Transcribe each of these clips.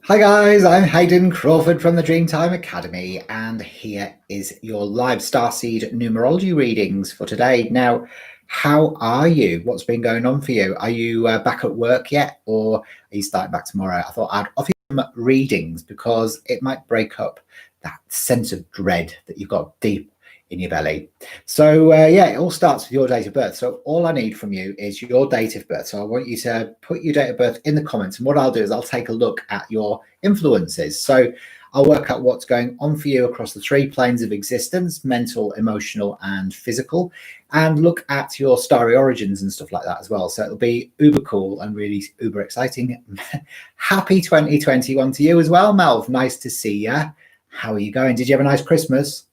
Hi guys, I'm Hayden Crawford from the Dreamtime Academy, and here is your live Starseed Numerology readings for today. Now, how are you? What's been going on for you? Are you back at work yet, or are you starting back tomorrow? I thought I'd offer you some readings because it might break up that sense of dread that you've got deep in your belly. So yeah, it all starts with your date of birth. So all I need from you is your date of birth. So I want you to put your date of birth in the comments, and what I'll do is I'll take a look at your influences. So I'll work out what's going on for you across the three planes of existence: mental, emotional, and physical, and look at your starry origins and stuff like that as well. So it'll be uber cool and really uber exciting. Happy 2021 to you as well, Melv. Nice to see you. How are you going? Did you have a nice Christmas?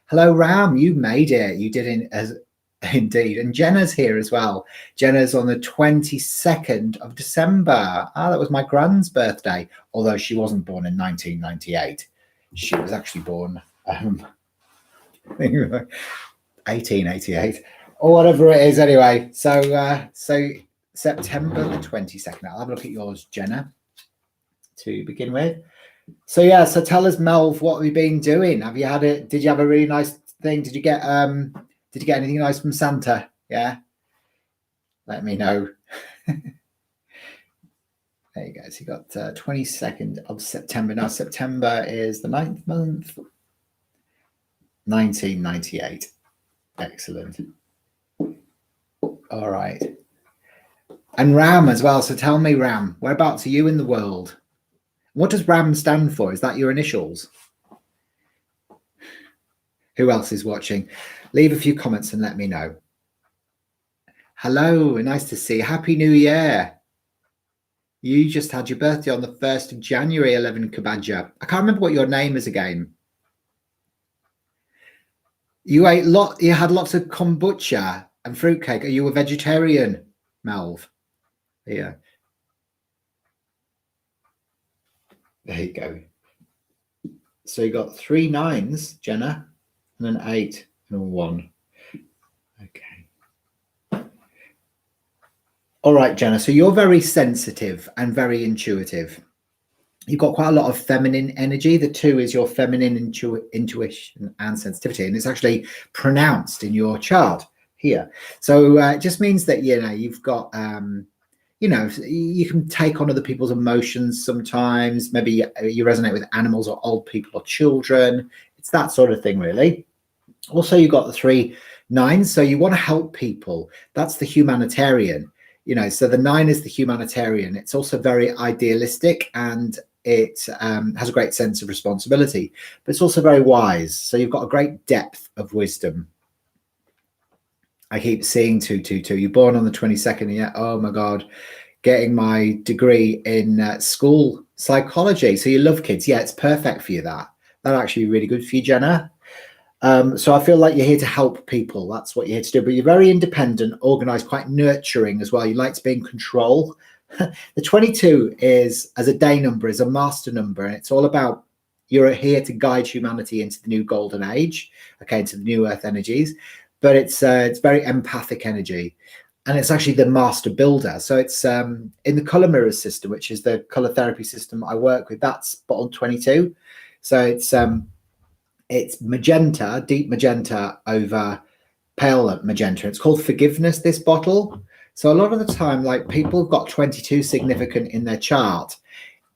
Hello, Ram. You made it. You did indeed. And Jenna's here as well. Jenna's on the 22nd of December. That was my grand's birthday, although she wasn't born in 1998. She was actually born 1888 or whatever it is anyway. So September the 22nd. I'll have a look at yours, Jenna, to begin with. So yeah, so tell us, Melv, what have you been doing? Have you had it? Did you have a really nice thing? Did you get anything nice from Santa? Yeah, let me know. There you go. So you got 22nd of September. Now September is the 9th month, 1998. Excellent. All right. And Ram as well. So tell me, Ram, whereabouts are you in the world? What does RAM stand for? Is that your initials? Who else is watching? Leave a few comments and let me know. Hello, nice to see you. Happy New Year. You just had your birthday on the 1st of January, 11 Kabaja. I can't remember what your name is again. You had lots of kombucha and fruitcake. Are you a vegetarian, Melv? Yeah. There you go. So you got 3 9s, Jenna, and an 8 and a 1. Okay. All right, Jenna. So you're very sensitive and very intuitive. You've got quite a lot of feminine energy. The 2 is your feminine intuition and sensitivity, and it's actually pronounced in your chart here. So it just means that you've got you can take on other people's emotions sometimes. Maybe you resonate with animals or old people or children. It's that sort of thing, really. Also, you've got the 3 9s, so you want to help people. That's the humanitarian. So the 9 is the humanitarian. It's also very idealistic, and it has a great sense of responsibility, but it's also very wise. So you've got a great depth of wisdom. I keep seeing 222. You're born on the 22nd. Yeah. Oh my God. Getting my degree in school psychology. So you love kids. Yeah, it's perfect for you. That'll actually be really good for you, Jenna. So I feel like you're here to help people. That's what you're here to do. But you're very independent, organized, quite nurturing as well. You like to be in control. The 22 is, as a day number, is a master number, and it's all about you're here to guide humanity into the new golden age, okay, into the new earth energies. But it's very empathic energy, and it's actually the master builder. So it's in the color mirror system, which is the color therapy system I work with. That's spot on 22. So it's magenta, deep magenta over pale magenta. It's called forgiveness, this bottle. So a lot of the time, like, people have got 22 significant in their chart.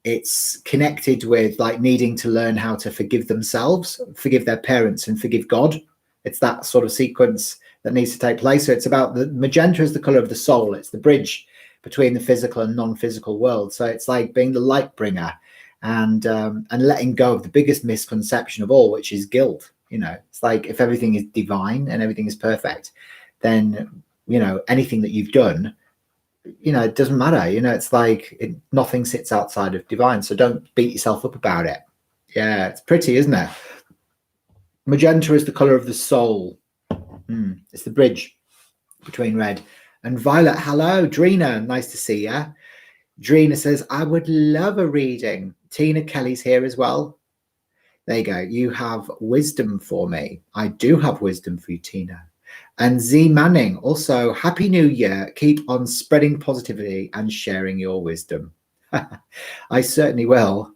It's connected with like needing to learn how to forgive themselves, forgive their parents, and forgive God. It's that sort of sequence that needs to take place. So it's about the magenta is the color of the soul. It's the bridge between the physical and non-physical world. So it's like being the light bringer and letting go of the biggest misconception of all, which is guilt. It's like, if everything is divine and everything is perfect, then anything that you've done, it doesn't matter. It's like nothing sits outside of divine. So don't beat yourself up about it. Yeah, it's pretty, isn't it? Magenta is the color of the soul. It's the bridge between red and violet. Hello, Drina. Nice to see you. Drina says, I would love a reading. Tina Kelly's here as well. There you go. You have wisdom for me. I do have wisdom for you, Tina. And Z Manning, also, Happy New Year. Keep on spreading positivity and sharing your wisdom. I certainly will.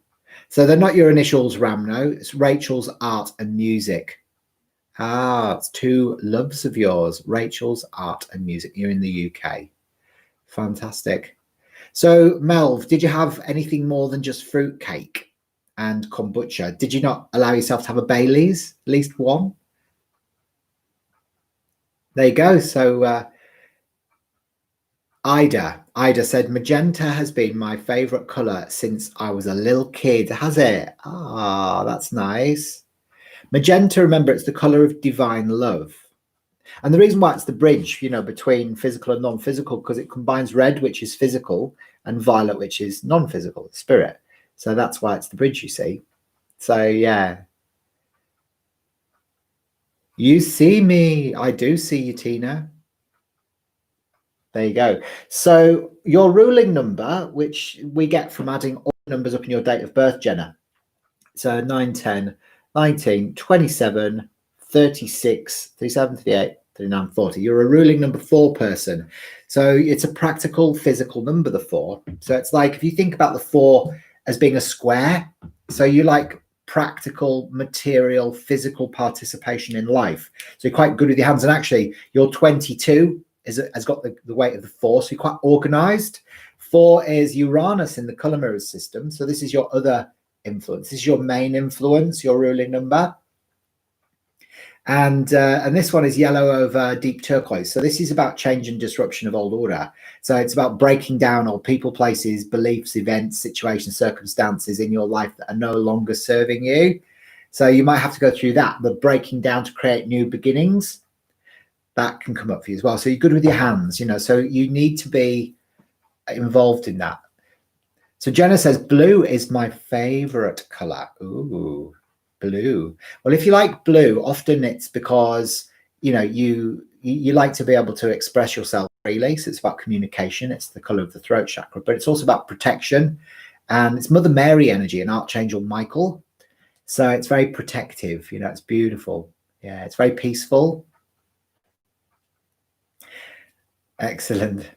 So they're not your initials, Ramno. It's Rachel's art and music. Ah, it's two loves of yours, Rachel's art and music. You're in the UK. Fantastic. So, Melv, did you have anything more than just fruit cake and kombucha? Did you not allow yourself to have a Bailey's, at least one? There you go. So, Ida said, magenta has been my favorite color since I was a little kid. Has it? Ah, that's nice. Magenta, remember, it's the color of divine love. And the reason why it's the bridge, between physical and non-physical, because it combines red, which is physical, and violet, which is non-physical, spirit. So that's why it's the bridge, you see. So, yeah. You see me. I do see you, Tina. There you go. So your ruling number, which we get from adding all the numbers up in your date of birth, Jenna. So 9, 10, 19, 27, 36, 37, 38, 39, 40. You're a ruling number 4 person. So it's a practical physical number, the 4. So it's like, if you think about the 4 as being a square, so you like practical, material, physical participation in life. So you're quite good with your hands. And actually, your 22 has got the weight of the 4, so you're quite organized. 4 is Uranus in the color mirrors system. So this is your other influence. This is your main influence, your ruling number. And this one is yellow over deep turquoise. So this is about change and disruption of old order. So it's about breaking down old people, places, beliefs, events, situations, circumstances in your life that are no longer serving you. So you might have to go through that, but breaking down to create new beginnings, that can come up for you as well. So you're good with your hands, so you need to be involved in that. So Jenna says, blue is my favorite color. Ooh, blue. Well, if you like blue, often it's because, you like to be able to express yourself freely. So it's about communication. It's the color of the throat chakra, but it's also about protection. And it's Mother Mary energy and Archangel Michael. So it's very protective. It's beautiful. Yeah, it's very peaceful. Excellent.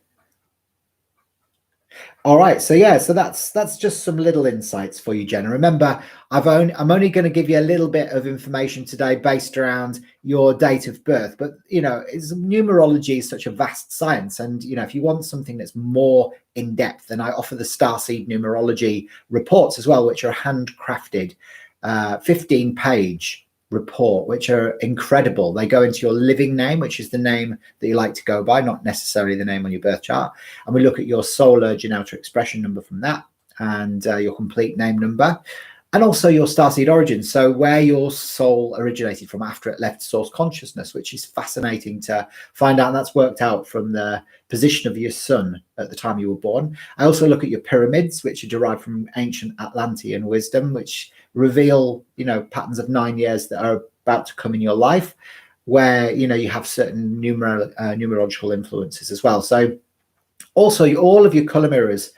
All right, so yeah, so that's just some little insights for you, Jenna. Remember, I'm only going to give you a little bit of information today based around your date of birth, but numerology is such a vast science, and if you want something that's more in depth, then I offer the Starseed Numerology reports as well, which are handcrafted, 15-page report, which are incredible. They go into your living name, which is the name that you like to go by, not necessarily the name on your birth chart. And we look at your soul urge and outer expression number from that, and your complete name number, and also your starseed origin. So where your soul originated from after it left source consciousness, which is fascinating to find out. And that's worked out from the position of your sun at the time you were born. I also look at your pyramids, which are derived from ancient Atlantean wisdom, which reveal, patterns of 9 years that are about to come in your life, where, you have certain numerological influences as well. So also all of your color mirrors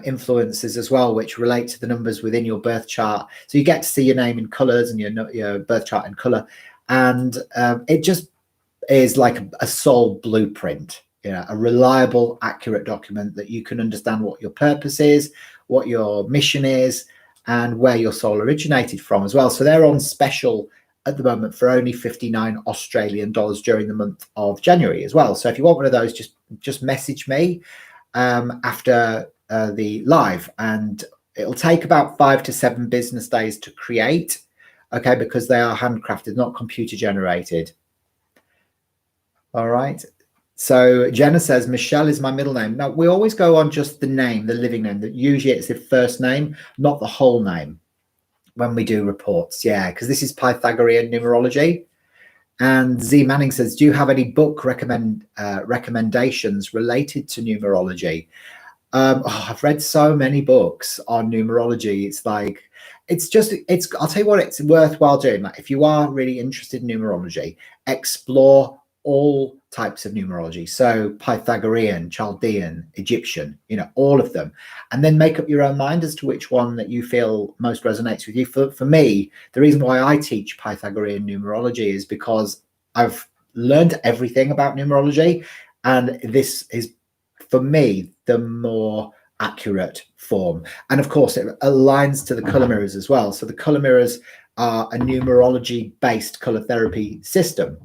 influences as well, which relate to the numbers within your birth chart. So you get to see your name in colors and your birth chart in color. And it just is like a soul blueprint, a reliable, accurate document that you can understand what your purpose is, what your mission is, and where your soul originated from as well. So they're on special at the moment for only 59 Australian dollars during the month of January as well. So if you want one of those, just message me after the live, and it'll take about 5 to 7 business days to create, okay, because they are handcrafted, not computer generated. All right. So Jenna says, Michelle is my middle name. Now, we always go on just the name, the living name. That usually it's the first name, not the whole name when we do reports. Yeah, because this is Pythagorean numerology. And Z Manning says, do you have any book recommendations related to numerology? I've read so many books on numerology. It's like, I'll tell you what, it's worthwhile doing. Like, if you are really interested in numerology, explore all types of numerology. So Pythagorean, Chaldean, Egyptian, all of them, and then make up your own mind as to which one that you feel most resonates with you. For me, the reason why I teach Pythagorean numerology is because I've learned everything about numerology, and this is, for me, the more accurate form. And of course, it aligns to the color mirrors as well. So the color mirrors are a numerology based color therapy system,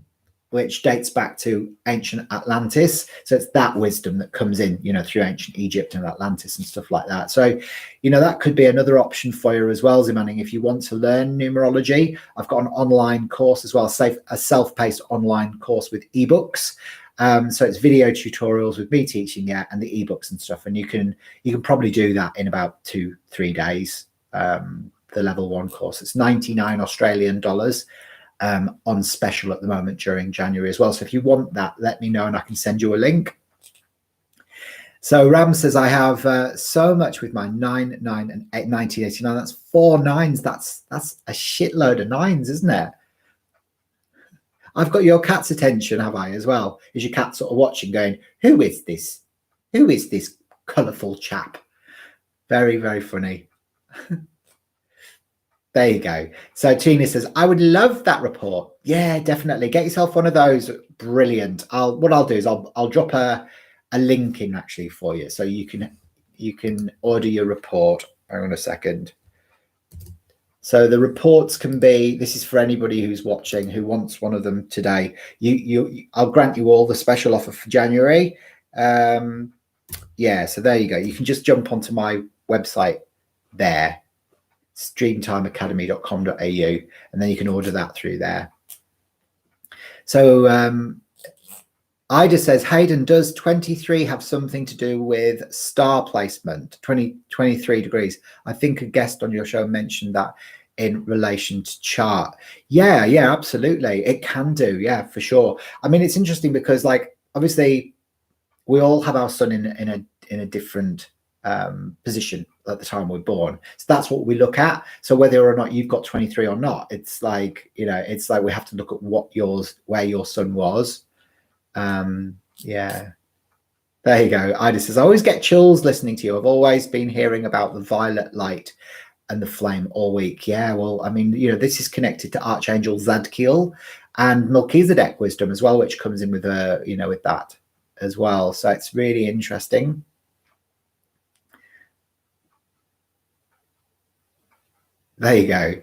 which dates back to ancient Atlantis. So it's that wisdom that comes in, through ancient Egypt and Atlantis and stuff like that. So, that could be another option for you as well, Zimanning. If you want to learn numerology, I've got an online course as well, a self-paced online course with ebooks. So it's video tutorials with me teaching you and the ebooks and stuff. And you can probably do that in about 2-3 days. The level 1 course, it's 99 Australian dollars. On special at the moment during January as well. So if you want that, let me know and I can send you a link. So Ram says, I have so much with my 9, 9 and 8, 1989. That's 4 9s. That's a shitload of 9s, isn't it? I've got your cat's attention, have I, as well? Is your cat sort of watching going, who is this? Who is this colourful chap? Very, very funny. There you go. So Tina says, I would love that report. Yeah, definitely. Get yourself one of those. Brilliant. What I'll do is I'll drop a link in actually for you. So you can order your report. Hang on a second. So the reports can be, this is for anybody who's watching who wants one of them today. I'll grant you all the special offer for January. Yeah, so there you go. You can just jump onto my website there, streamtimeacademy.com.au, and then you can order that through there. So Ida says, Hayden, does 23 have something to do with star placement? 23 degrees. I think a guest on your show mentioned that in relation to chart. Yeah, absolutely. It can do. Yeah, for sure. I mean, it's interesting because, like, obviously we all have our sun in a different position at the time we're born. So that's what we look at. So whether or not you've got 23 or not, it's like, it's like we have to look at where your sun was. Yeah, there you go. Ida says, I always get chills listening to you. I've always been hearing about the violet light and the flame all week. Yeah, well, I mean, this is connected to Archangel Zadkiel and Melchizedek wisdom as well, which comes in with with that as well. So it's really interesting. There you go.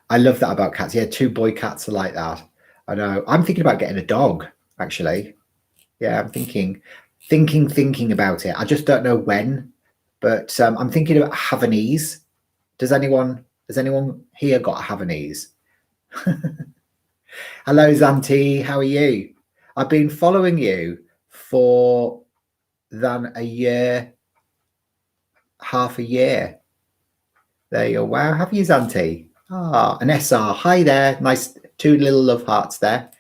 I love that about cats. Yeah, 2 boy cats are like that. I know. I'm thinking about getting a dog, actually. Yeah, I'm thinking about it. I just don't know when, but I'm thinking about Havanese. Has anyone here got a Havanese? Hello, Zanti. How are you? I've been following you for than a year, half a year. There you go. Wow, have you, Zanti? An SR. Hi there. Nice 2 little love hearts there.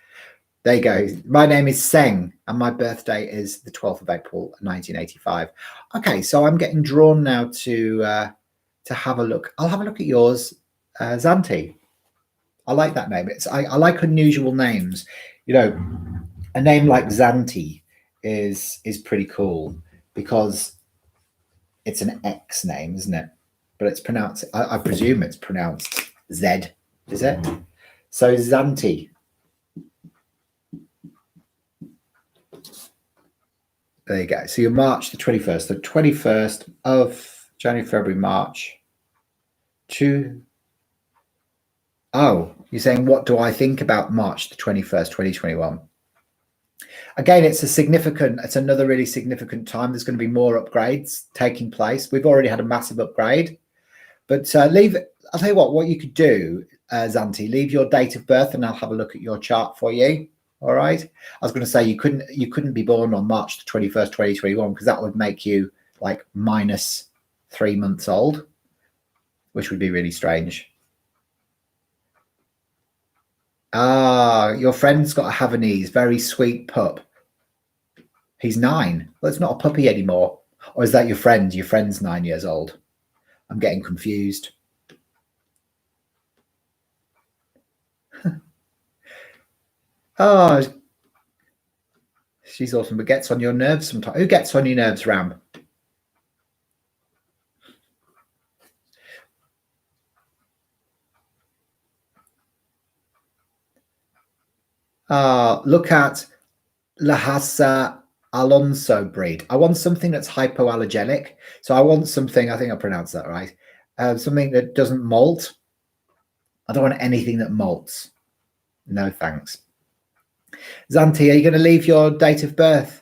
There you go. My name is Seng, and my birthday is the 12th of April, 1985. Okay, so I'm getting drawn now to have a look. I'll have a look at yours, Zanti. I like that name. I like unusual names. A name like Zanti is pretty cool because it's an X name, isn't it? But it's pronounced, I presume it's pronounced Z, is it? So Zanti. There you go. So you're March the 21st, the 21st of January, February, March. Oh, you're saying, what do I think about March the 21st, 2021? Again, it's another really significant time. There's going to be more upgrades taking place. We've already had a massive upgrade, but I'll tell you what you could do, Zanti, leave your date of birth and I'll have a look at your chart for you. All right. I was going to say you couldn't be born on March the 21st, 2021, because that would make you like minus 3 months old, which would be really strange. Your friend's got a Havanese, very sweet pup. He's 9. Well, it's not a puppy anymore. Or is that your friend? Your friend's 9 years old. I'm getting confused. Oh, she's awesome, but gets on your nerves sometimes. Who gets on your nerves, Ram? Look at Lhasa Alonso breed. I want something that's hypoallergenic. So I want something, I think I pronounced that right, something that doesn't molt. I don't want anything that molts. No thanks. Zanti, are you going to leave your date of birth?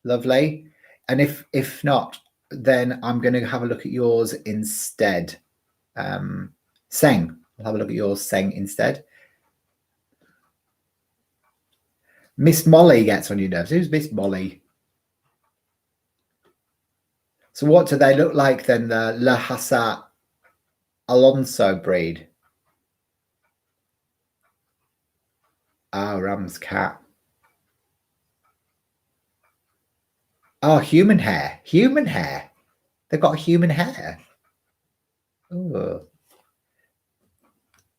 Lovely. And if not, then I'm going to have a look at yours instead. Seng. I'll have a look at yours, Seng, instead. Miss Molly gets on your nerves. Who's Miss Molly? So what do they look like then, the Lhasa Alonso breed? Oh, Ram's cat. Oh, human hair. Human hair. They've got human hair. Oh,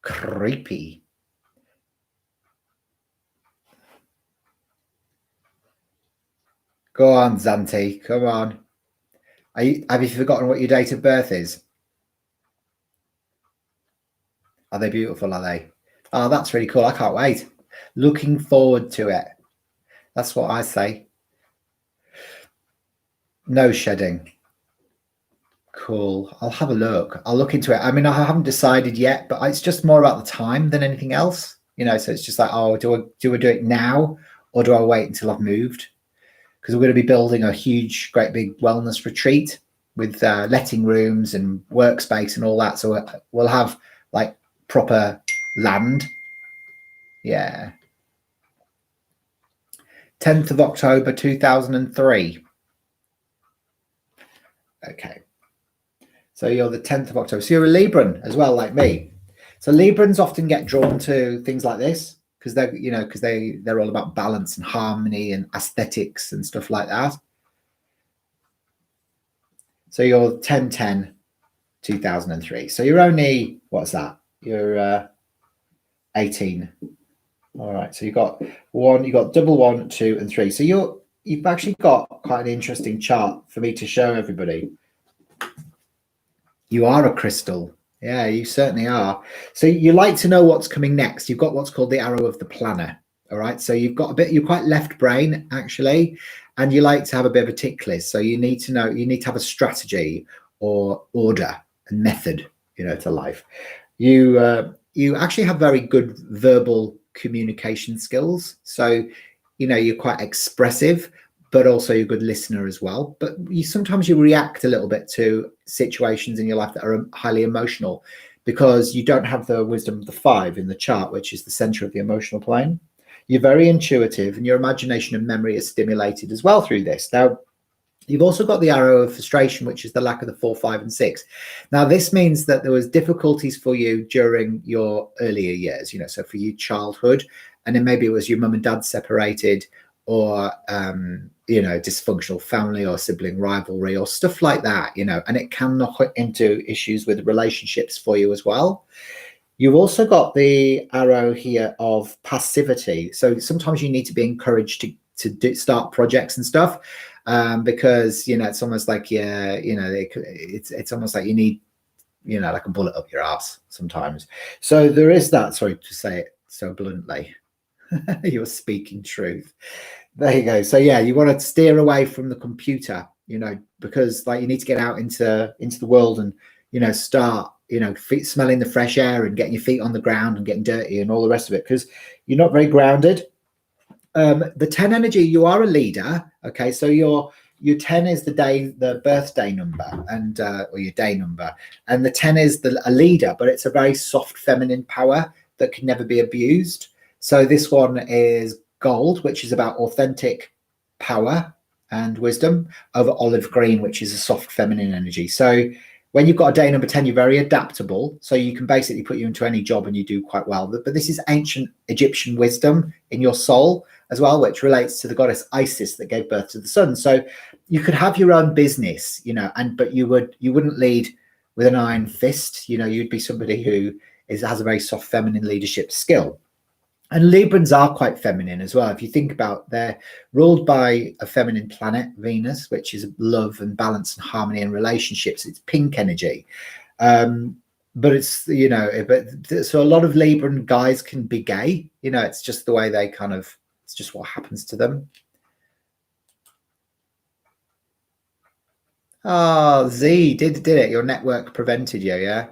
creepy. Go on, Zanti. Come on. Have you forgotten what your date of birth is? Are they beautiful? Are they? Oh, that's really cool. I can't wait. Looking forward to it. That's what I say. No shedding. Cool. I'll have a look. I'll look into it. I mean, I haven't decided yet, but it's just more about the time than anything else. You know, so it's just like, oh, do I do it now, or do I wait until I've moved? Because we're going to be building a huge, great big wellness retreat with letting rooms and workspace and all that. So we'll have like proper land. Yeah. 10th of October 2003. Okay. So you're the 10th of October. So you're a Libran as well, like me. So Librans often get drawn to things like this because they're, you know, because they're all about balance and harmony and aesthetics and stuff like that. So you're 10/10/2003. So you're only, what's that? You're 18. All right. So you got double 1, 2, and 3. So you've actually got quite an interesting chart for me to show everybody. You are a crystal. Yeah, you certainly are. So you like to know what's coming next. You've got what's called the arrow of the planner. All right. So you've got you're quite left brain actually, and you like to have a bit of a tick list. So you need to have a strategy or order and method, you know, to life. You actually have very good verbal communication skills. So, you know, you're quite expressive, but also you're a good listener as well. But sometimes you react a little bit to situations in your life that are highly emotional because you don't have the wisdom of the 5 in the chart, which is the center of the emotional plane. You're very intuitive and your imagination and memory is stimulated as well through this. Now, you've also got the arrow of frustration, which is the lack of the 4, 5, and 6. Now, this means that there was difficulties for you during your earlier years, you know, so for you childhood, and then maybe it was your mum and dad separated, or you know, dysfunctional family or sibling rivalry or stuff like that, you know, and it can knock into issues with relationships for you as well. You've also got the arrow here of passivity. So sometimes you need to be encouraged to start projects and stuff, because, you know, it's almost like, yeah, you know, it's almost like you need, you know, like a bullet up your ass sometimes. So there is that, sorry to say it so bluntly. You're speaking truth. There you go. So yeah, you want to steer away from the computer, you know, because like you need to get out into the world and, you know, start, you know, smelling the fresh air and getting your feet on the ground and getting dirty and all the rest of it, because you're not very grounded. The 10 energy, you are a leader. Okay, so your 10 is the birthday number, and or your day number, and the 10 is a leader, but it's a very soft feminine power that can never be abused. So this one is gold, which is about authentic power and wisdom, over olive green, which is a soft feminine energy. So when you've got a day number 10, you're very adaptable. So you can basically put you into any job and you do quite well. But this is ancient Egyptian wisdom in your soul as well, which relates to the goddess Isis that gave birth to the sun. So you could have your own business, you know, but you wouldn't lead with an iron fist. You know, you'd be somebody who has a very soft feminine leadership skill. And Librans are quite feminine as well. If you think about, they're ruled by a feminine planet, Venus, which is love and balance and harmony and relationships. It's pink energy. But it's, you know, so a lot of Libran guys can be gay. You know, it's just the way they it's just what happens to them. Oh, Z did it. Your network prevented you, yeah?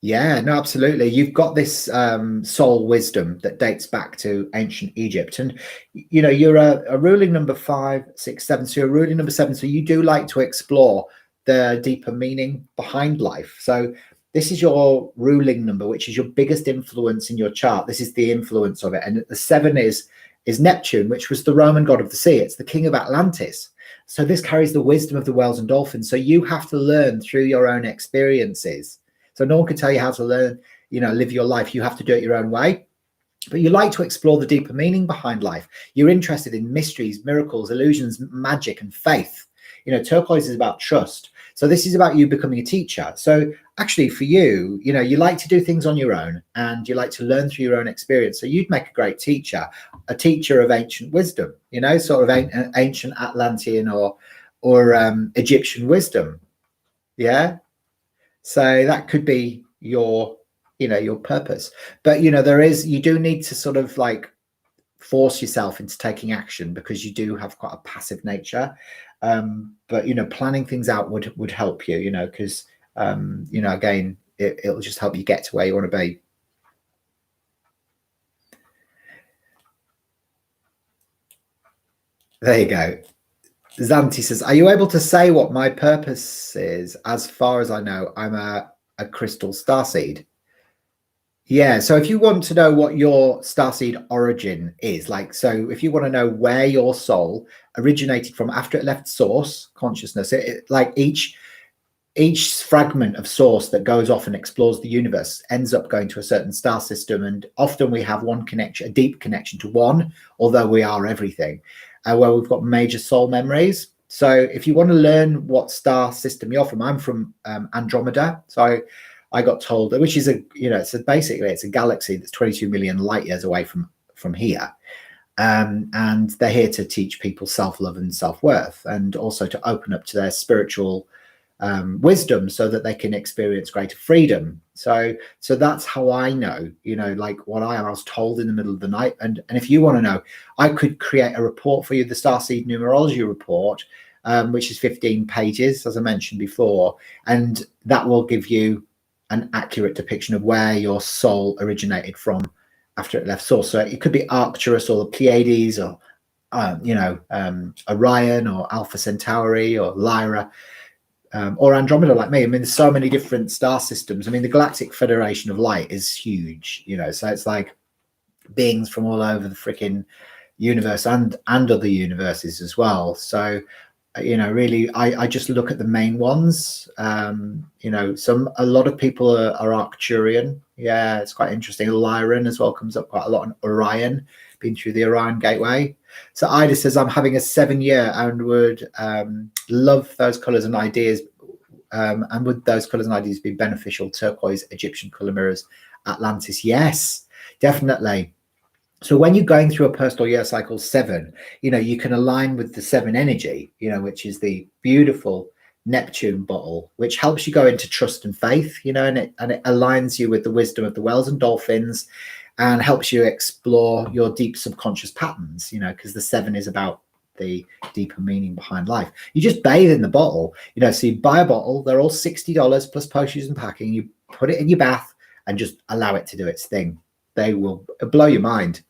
Yeah, no, absolutely. You've got this soul wisdom that dates back to ancient Egypt. And, you know, you're a ruling number 5, 6, 7. So you're ruling number 7. So you do like to explore the deeper meaning behind life. So this is your ruling number, which is your biggest influence in your chart. This is the influence of it. And the 7 is Neptune, which was the Roman god of the sea. It's the king of Atlantis. So this carries the wisdom of the whales and dolphins. So you have to learn through your own experiences. So no one can tell you how to learn, you know, live your life. You have to do it your own way. But you like to explore the deeper meaning behind life. You're interested in mysteries, miracles, illusions, magic, and faith. You know, turquoise is about trust. So this is about you becoming a teacher. So actually for you, you know, you like to do things on your own and you like to learn through your own experience. So you'd make a great teacher, a teacher of ancient wisdom, you know, sort of ancient Atlantean or Egyptian wisdom. Yeah. So that could be your, you know, your purpose. But, you know, you do need to sort of like force yourself into taking action because you do have quite a passive nature. But, you know, planning things out would help you, you know, because, you know, again, it'll just help you get to where you want to be. There you go. Zanti says, are you able to say what my purpose is? As far as I know, I'm a crystal starseed. Yeah, so if you want to know what your starseed origin is, like, so if you want to know where your soul originated from after it left source consciousness, like each fragment of source that goes off and explores the universe ends up going to a certain star system, and often we have one connection, a deep connection to one, although we are everything, where we've got major soul memories. So if you want to learn what star system you're from, I'm from Andromeda, so I got told, which is basically it's a galaxy that's 22 million light years away from here. And they're here to teach people self-love and self-worth, and also to open up to their spiritual wisdom so that they can experience greater freedom. So that's how I know, you know, like what I was told in the middle of the night. And if you want to know, I could create a report for you, the Starseed Numerology Report, which is 15 pages, as I mentioned before, and that will give you an accurate depiction of where your soul originated from after it left source. So it could be Arcturus or the Pleiades or Orion or Alpha Centauri or Lyra, or Andromeda, like me. I mean, there's so many different star systems. I mean, the Galactic Federation of Light is huge, you know, so it's like beings from all over the freaking universe and other universes as well. So, you know, really, I just look at the main ones. You know, a lot of people are Arcturian. Yeah, it's quite interesting. Lyran as well comes up quite a lot, on Orion, been through the Orion Gateway. So Ida says, I'm having a 7-year and would love those colors and ideas. And would those colors and ideas be beneficial? Turquoise, Egyptian color mirrors, Atlantis. Yes, definitely. So when you're going through a personal year cycle 7, you know, you can align with the 7 energy, you know, which is the beautiful Neptune bottle, which helps you go into trust and faith, you know, and it aligns you with the wisdom of the whales and dolphins, and helps you explore your deep subconscious patterns, you know, because the 7 is about the deeper meaning behind life. You just bathe in the bottle, you know, so you buy a bottle, they're all $60 plus postage and packing. You put it in your bath and just allow it to do its thing. They will blow your mind.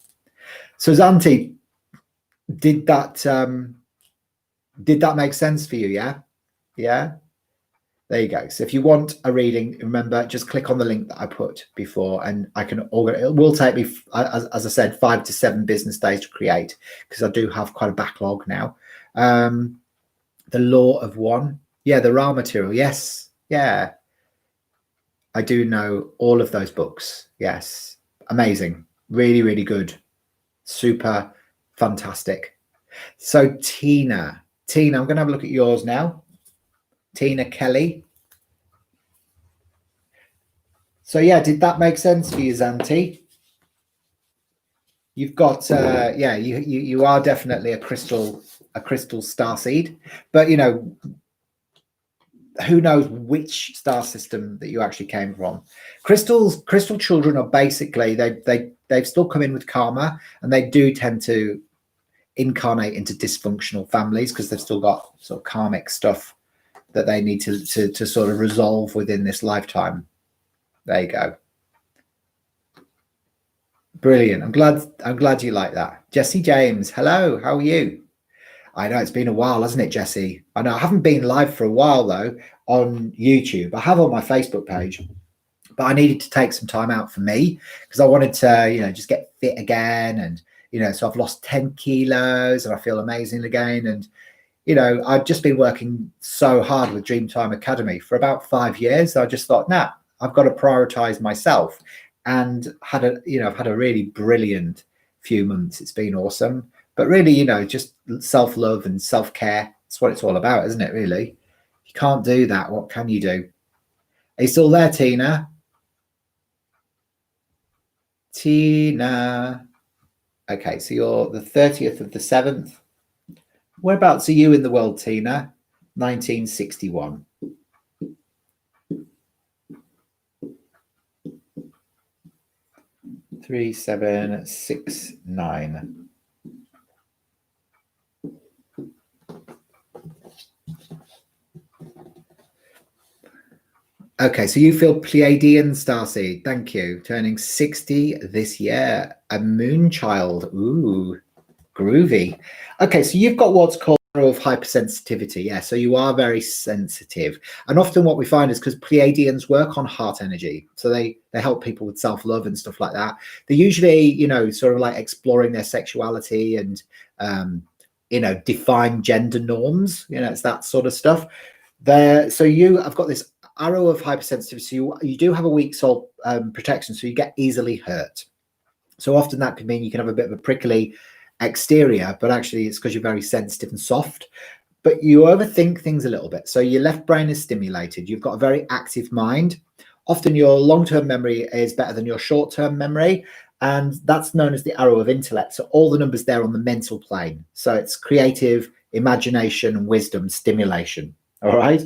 So Zanti, did that make sense for you? Yeah. There you go. So if you want a reading, remember, just click on the link that I put before, and I can organize. It will take me, as I said, 5 to 7 business days to create, because I do have quite a backlog now. The Law of One, yeah, the raw material, yes, yeah, I do know all of those books. Yes, amazing, really, really good, super fantastic. So Tina, I'm going to have a look at yours now. Tina Kelly. So yeah, did that make sense for you, Zanti? You've got you are definitely a crystal starseed, but you know, who knows which star system that you actually came from. Crystal children are basically they've still come in with karma, and they do tend to incarnate into dysfunctional families because they've still got sort of karmic stuff that they need to sort of resolve within this lifetime. There you go. Brilliant. I'm glad you like that. Jesse James, hello, how are you? I know it's been a while, hasn't it, Jesse? I know I haven't been live for a while though on YouTube. I have on my Facebook page, but I needed to take some time out for me because I wanted to, you know, just get fit again. And, you know, so I've lost 10 kilos and I feel amazing again. And, you know, I've just been working so hard with Dreamtime Academy for about 5 years. So I just thought, nah, I've got to prioritize myself, and I've had a really brilliant few months. It's been awesome. But really, you know, just self-love and self-care. That's what it's all about, isn't it, really? If you can't do that, what can you do? Are you still there, Tina? Tina. Okay, so you're the 30th of the 7th. Whereabouts are you in the world, Tina? 1961. Three, 7, 6, 9. Okay, so you feel Pleiadian, Starseed. Thank you. Turning 60 this year. A moon child. Ooh, groovy. Okay, so you've got what's called Arrow of Hypersensitivity. Yeah, so you are very sensitive. And often what we find is because Pleiadians work on heart energy. So they help people with self-love and stuff like that. They're usually, you know, sort of like exploring their sexuality and, you know, define gender norms. You know, it's that sort of stuff. So I've got this Arrow of Hypersensitivity. So you do have a weak soul protection, so you get easily hurt. So often that could mean you can have a bit of a prickly exterior, but actually it's because you're very sensitive and soft. But you overthink things a little bit. So your left brain is stimulated. You've got a very active mind. Often your long-term memory is better than your short-term memory. And that's known as the arrow of intellect. So all the numbers there on the mental plane. So it's creative, imagination, wisdom, stimulation. All right.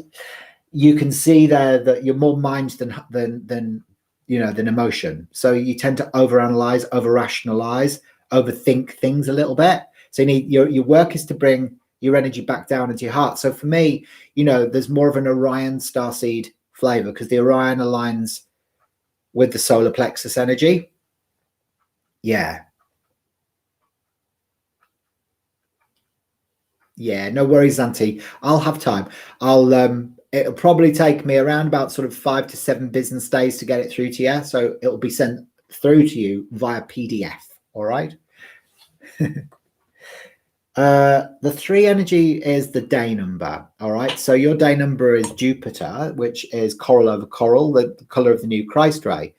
You can see there that you're more mind than emotion. So you tend to overanalyze, over-rationalize, overthink things a little bit. So you need your work is to bring your energy back down into your heart. So for me, you know, there's more of an Orion starseed flavor because the Orion aligns with the solar plexus energy. Yeah. Yeah, no worries, Auntie. I'll have time. It'll probably take me around about sort of 5 to 7 business days to get it through to you. So it'll be sent through to you via PDF. All right. The 3 energy is the day number. All right. So your day number is Jupiter, which is coral over coral, the color of the new Christ ray.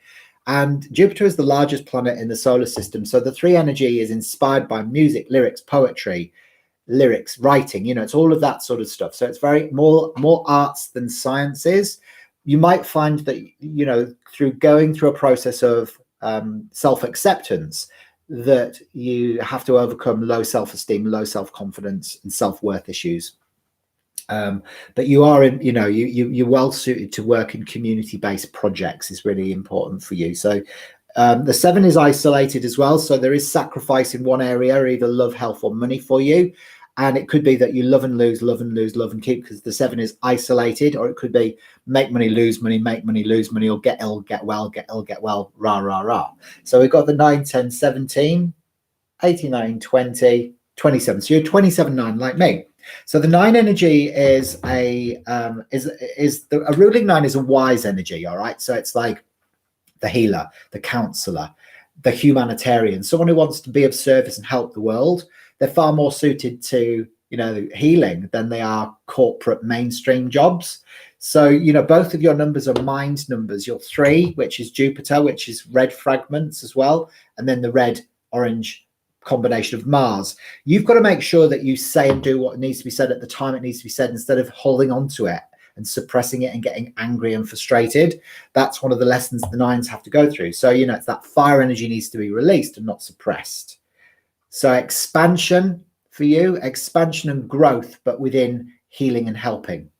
And Jupiter is the largest planet in the solar system. So the 3 energy is inspired by music, lyrics, poetry, writing, you know, it's all of that sort of stuff. So it's very more arts than sciences. You might find that, you know, through going through a process of self-acceptance, that you have to overcome low self-esteem, low self-confidence, and self-worth issues. But you are in, you know, you're well suited to work in community-based projects is really important for you. So the 7 is isolated as well. So there is sacrifice in one area, either love, health, or money for you. And it could be that you love and lose, love and lose, love and keep, because the 7 is isolated. Or it could be make money, lose money, make money, lose money, or get ill, get well, get ill, get well, rah, rah, rah. So we've got the 9, 10, 17, 89, 20, 27. So you're 27, 9 like me. So the 9 energy is a ruling 9 is a wise energy. All right. So it's like the healer, the counselor, the humanitarian, someone who wants to be of service and help the world. They're far more suited to, you know, healing than they are corporate mainstream jobs. So, you know, both of your numbers are mind numbers. Your 3, which is Jupiter, which is red fragments as well, and then the red orange combination of Mars. You've got to make sure that you say and do what needs to be said at the time it needs to be said, instead of holding on to it and suppressing it and getting angry and frustrated. That's one of the lessons the 9s have to go through. So, you know, it's that fire energy needs to be released and not suppressed. So expansion for you, expansion and growth, but within healing and helping.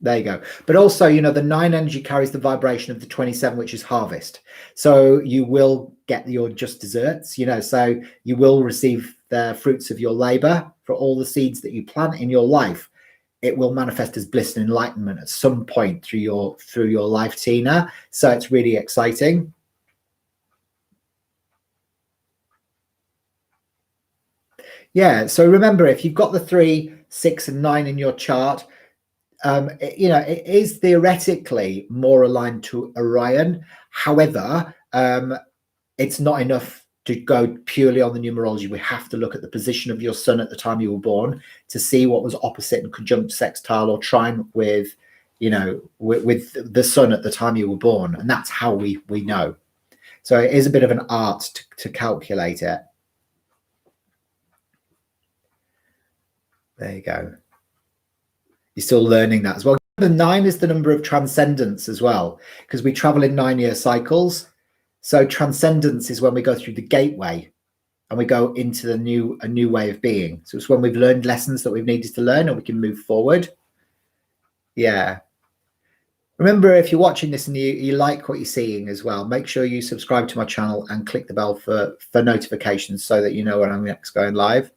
There you go. But also, you know, the 9 energy carries the vibration of the 27, which is harvest. So you will get your just desserts, you know, so you will receive the fruits of your labor for all the seeds that you plant in your life. It will manifest as bliss and enlightenment at some point through your life, Tina. So it's really exciting. Yeah. So remember, if you've got the 3, 6, and 9 in your chart, you know, it is theoretically more aligned to Orion. However, it's not enough to go purely on the numerology. We have to look at the position of your sun at the time you were born to see what was opposite and conjunct, sextile, or trine with, you know, with the sun at the time you were born. And that's how we know. So it is a bit of an art to calculate it. There you go. You're still learning that as well. The 9 is the number of transcendence as well, because we travel in 9-year cycles. So transcendence is when we go through the gateway and we go into a new way of being. So it's when we've learned lessons that we've needed to learn and we can move forward. Yeah. Remember, if you're watching this and you like what you're seeing as well, make sure you subscribe to my channel and click the bell for notifications so that you know when I'm next going live.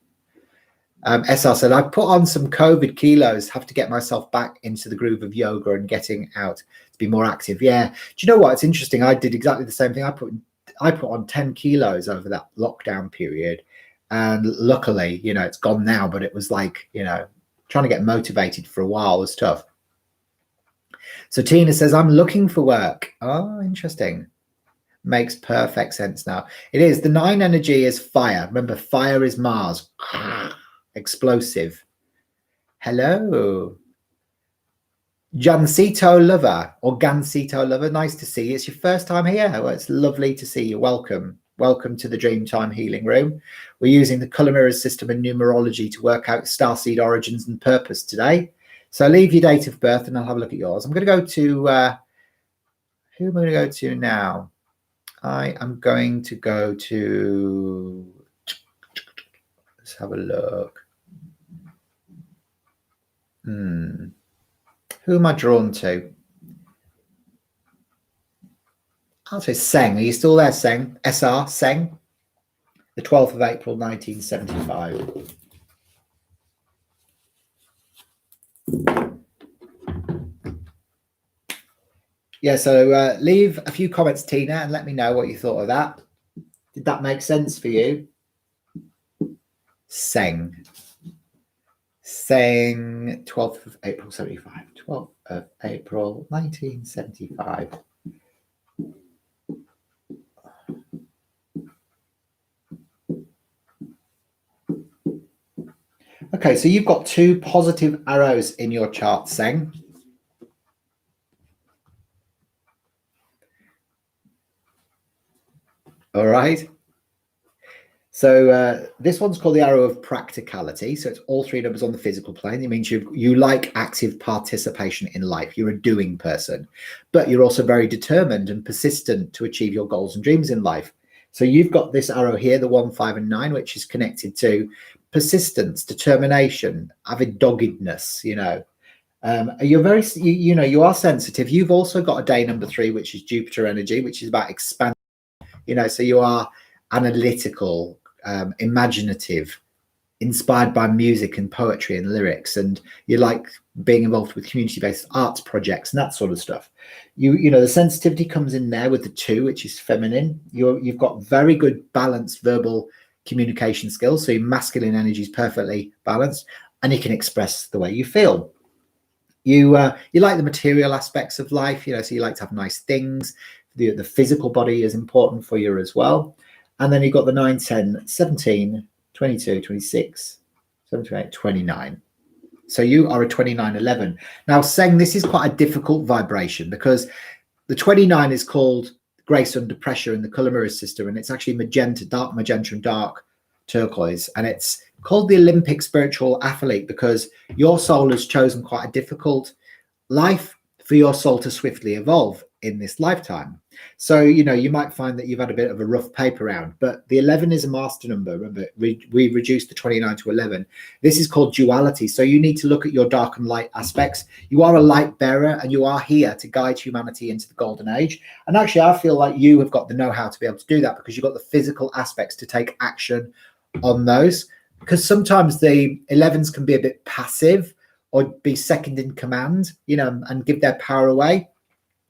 SR said, I put on some COVID kilos, have to get myself back into the groove of yoga and getting out to be more active. Yeah. Do you know what? It's interesting. I did exactly the same thing. I put on 10 kilos over that lockdown period. And luckily, you know, it's gone now, but it was like, you know, trying to get motivated for a while was tough. So Tina says, I'm looking for work. Oh, interesting. Makes perfect sense now. It is. The 9 energy is fire. Remember, fire is Mars. Explosive. Hello. Jancito Lover or Gansito Lover. Nice to see you. It's your first time here. Well, it's lovely to see you. Welcome. Welcome to the Dreamtime Healing Room. We're using the colour mirrors system and numerology to work out Starseed origins and purpose today. So leave your date of birth and I'll have a look at yours. I'm going to go to, who am I going to go to now? I am going to go to, let's have a look. Who am I drawn to? I'll say Seng. Are you still there, Seng? SR, Seng? The 12th of April, 1975. Yeah, so leave a few comments, Tina, and let me know what you thought of that. Did that make sense for you? Seng. Seng, 12th of April, 75. 12th of April, 1975. Okay, so you've got 2 positive arrows in your chart, Seng. All right. So this one's called the Arrow of Practicality. So it's all 3 numbers on the physical plane. It means you like active participation in life. You're a doing person, but you're also very determined and persistent to achieve your goals and dreams in life. So you've got this arrow here, the 1, 5, and 9, which is connected to persistence, determination, avid doggedness, you know. You're very, you know, you are sensitive. You've also got a day number 3, which is Jupiter energy, which is about expanding, you know, so you are analytical, imaginative, inspired by music and poetry and lyrics, and you like being involved with community-based arts projects and that sort of stuff. You know, the sensitivity comes in there with the 2, which is feminine. You've got very good balanced verbal communication skills, so your masculine energy is perfectly balanced, and you can express the way you feel. You like the material aspects of life, you know, so you like to have nice things. The physical body is important for you as well. And then you've got the 9, 10, 17, 22, 26, 78, 29. So you are a 2911. Now, Seng, this is quite a difficult vibration because the 29 is called Grace Under Pressure in the colour mirrors system, and it's actually magenta, dark magenta and dark turquoise. And it's called the Olympic spiritual athlete because your soul has chosen quite a difficult life for your soul to swiftly evolve. in this lifetime. So, you know, you might find that you've had a bit of a rough paper round, but the 11 is a master number. Remember, we reduced the 29 to 11. This is called duality. So you need to look at your dark and light aspects. You are a light bearer, and you are here to guide humanity into the golden age. And actually, I feel like you have got the know-how to be able to do that, because you've got the physical aspects to take action on those. Because sometimes the 11s can be a bit passive or be second in command, you know, and give their power away.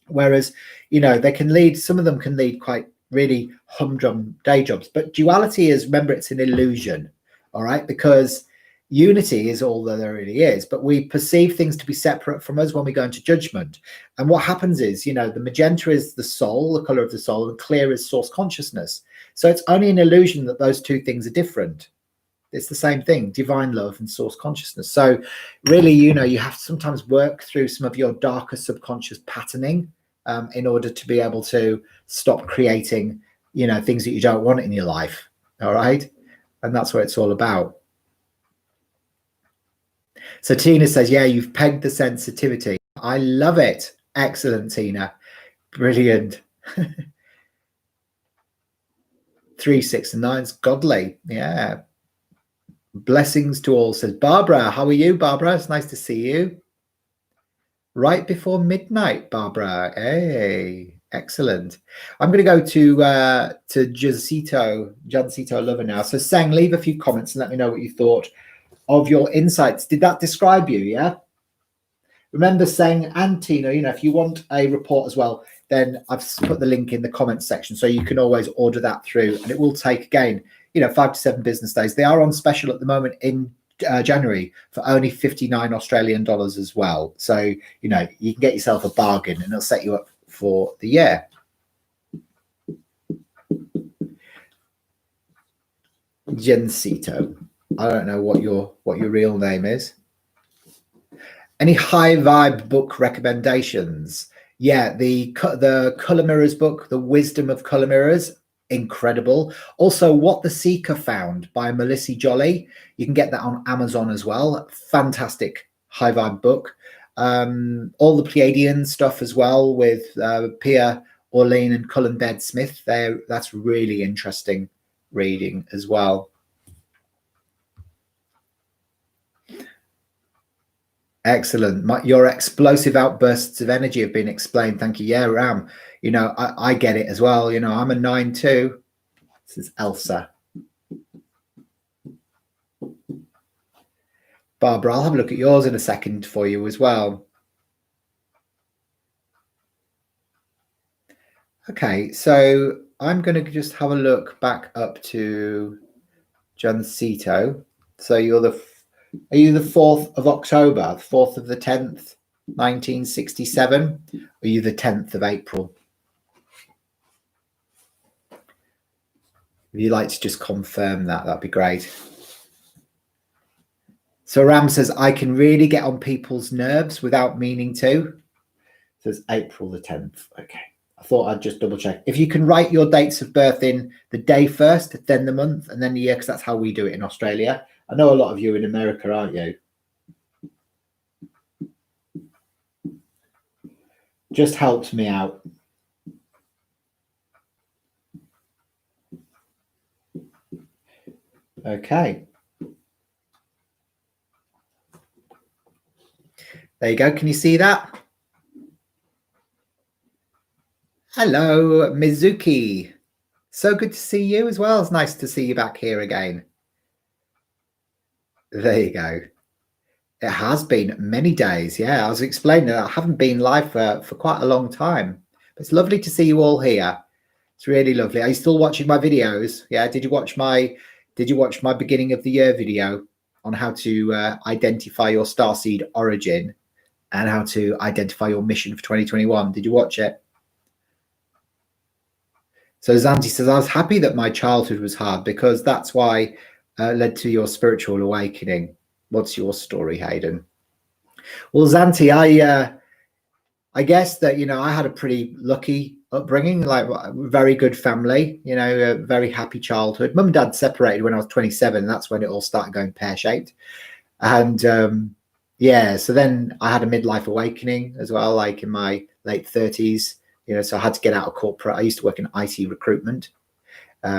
Whereas, you know, they can lead, some of them can lead quite really humdrum day jobs. But duality is, remember, it's an illusion, all right? Because unity is all that there really is, but we perceive things to be separate from us when we go into judgment. And what happens is, you know, the magenta is the soul, the color of the soul, and clear is source consciousness. So it's only an illusion that those two things are different. It's the same thing, divine love and source consciousness. So really, you know, you have to sometimes work through some of your darker subconscious patterning in order to be able to stop creating, you know, things that you don't want in your life. All right. And that's what it's all about. So Tina says, yeah, you've pegged the sensitivity. I love it. Excellent, Tina. Brilliant. 3, 6, and 9's godly. Yeah. Blessings to all, says Barbara. How are you, Barbara? It's nice to see you. Right before midnight, Barbara. Hey, excellent. I'm going to go to Jancito Lover now. So Sang, leave a few comments and let me know what you thought of your insights. Did that describe you? Yeah. Remember, Sang and Tina, you know, if you want a report as well, then I've put the link in the comments section, so you can always order that through, and it will take, again, you know, 5 to 7 business days. They are on special at the moment in January for only 59 Australian dollars as well. So, you know, you can get yourself a bargain, and it'll set you up for the year. Jencito. I don't know what your real name is. Any high vibe book recommendations? Yeah, the Color Mirrors book, The Wisdom of Color Mirrors, incredible. Also, What the Seeker Found by Melissa Jolly. You can get that on Amazon as well. Fantastic high vibe book. All the Pleiadian stuff as well with Pia Orlean and Cullen Baird Smith. That's really interesting reading as well. Excellent. Your explosive outbursts of energy have been explained. Thank you. Yeah, Ram. You know, I get it as well. You know, I'm a 9 too. This is Elsa. Barbara, I'll have a look at yours in a second for you as well. Okay, so I'm going to just have a look back up to Jancito. So are you the 4th of October, 4th of the 10th, 1967? Or are you the 10th of April? If you'd like to just confirm that, that'd be great. So Ram says, I can really get on people's nerves without meaning to. So it's April the 10th. Okay. I thought I'd just double check. If you can write your dates of birth in the day first, then the month, and then the year, because that's how we do it in Australia. I know a lot of you in America, aren't you? Just helps me out. Okay. There you go. Can you see that? Hello, Mizuki. So good to see you as well. It's nice to see you back here again. There you go. It has been many days. Yeah, I was explaining that I haven't been live for quite a long time. But it's lovely to see you all here. It's really lovely. Are you still watching my videos? Yeah. Did you watch my beginning of the year video on how to identify your Starseed Origin and how to identify your mission for 2021? Did you watch it? So Zanti says, I was happy that my childhood was hard because that's why led to your spiritual awakening. What's your story, Hayden? Well, Zanti, I guess that, you know, I had a pretty lucky upbringing, like very good family, you know, a very happy childhood. Mum and dad separated when I was 27. And that's when it all started going pear-shaped. And yeah, so then I had a midlife awakening as well, like in my late 30s. so I had to get out of corporate. I used to work in IT recruitment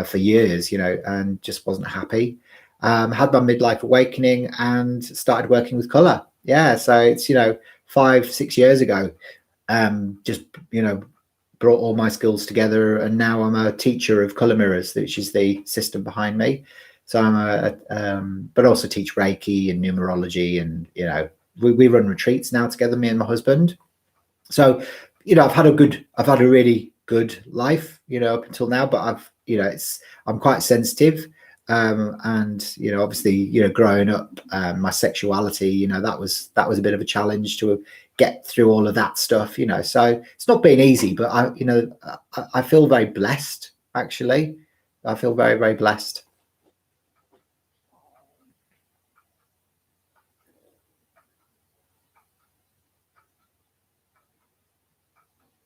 for years, and just wasn't happy. Had my midlife awakening and started working with color. Yeah, so it's 5-6 years ago. Just brought all my skills together, and now I'm a teacher of color mirrors, which is the system behind me. So I'm but also teach Reiki and numerology, and we run retreats now together, me and my husband. So I've had a really good life, up until now, but I'm quite sensitive, and obviously growing up, my sexuality, that was a bit of a challenge to get through all of that stuff, so it's not been easy, but I feel very blessed, actually. I feel very, very blessed.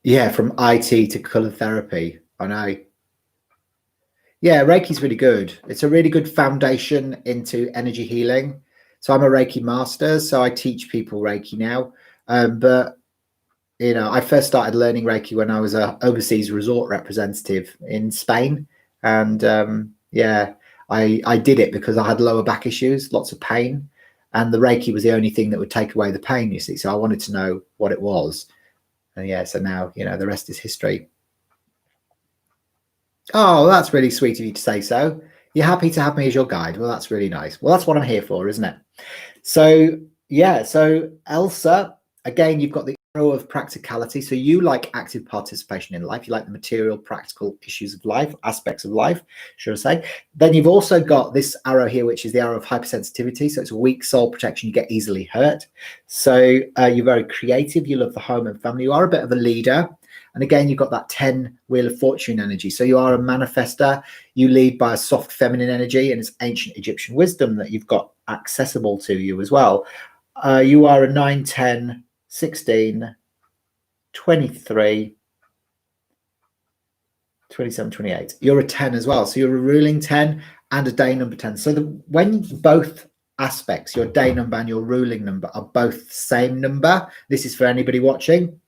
Yeah, from IT to color therapy. I know. Yeah, Reiki's really good. It's a really good foundation into energy healing. So I'm a Reiki master, so I teach people Reiki now. But I first started learning Reiki when I was a overseas resort representative in Spain, and yeah, I did it because I had lower back issues, lots of pain, and the Reiki was the only thing that would take away the pain. You see, so I wanted to know what it was, and yeah, so now the rest is history. Oh, that's really sweet of you to say so. You're happy to have me as your guide. Well, that's really nice. Well, that's what I'm here for, isn't it? So, yeah. So, Elsa, again, you've got the Arrow of Practicality. So, you like active participation in life. You like the material, practical issues of life, aspects of life, should I say. Then you've also got this arrow here, which is the Arrow of Hypersensitivity. So, it's a weak soul protection. You get easily hurt. So, you're very creative. You love the home and family. You are a bit of a leader. And again, you've got that 10 Wheel of Fortune energy. So you are a manifester. You lead by a soft feminine energy, and it's ancient Egyptian wisdom that you've got accessible to you as well. You are a 9, 10, 16, 23, 27, 28. You're a 10 as well. So you're a ruling 10 and a day number 10. So when both aspects, your day number and your ruling number, are both the same number, this is for anybody watching,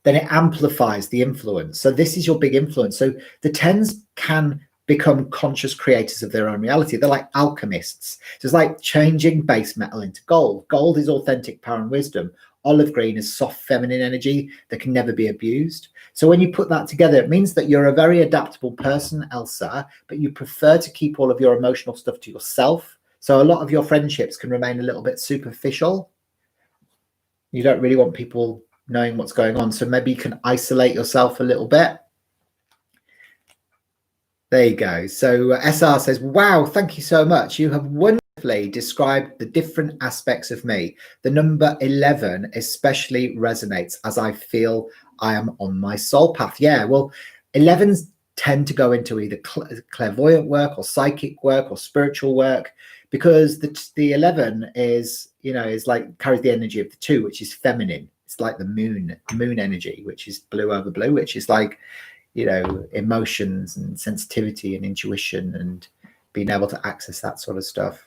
then it amplifies the influence. So this is your big influence. So the 10s can become conscious creators of their own reality. They're like alchemists. So it's like changing base metal into gold. Gold is authentic power and wisdom. Olive green is soft feminine energy that can never be abused. So when you put that together, it means that you're a very adaptable person, Elsa, but you prefer to keep all of your emotional stuff to yourself. So a lot of your friendships can remain a little bit superficial. You don't really want people knowing what's going on. So maybe you can isolate yourself a little bit. There you go. So SR says, wow, thank you so much. You have wonderfully described the different aspects of me. The number 11 especially resonates as I feel I am on my soul path. Yeah, well, 11s tend to go into either clairvoyant work or psychic work or spiritual work, because the 11 is, is like carries the energy of the 2, which is feminine. It's like the moon energy, which is blue over blue, which is like, emotions and sensitivity and intuition and being able to access that sort of stuff.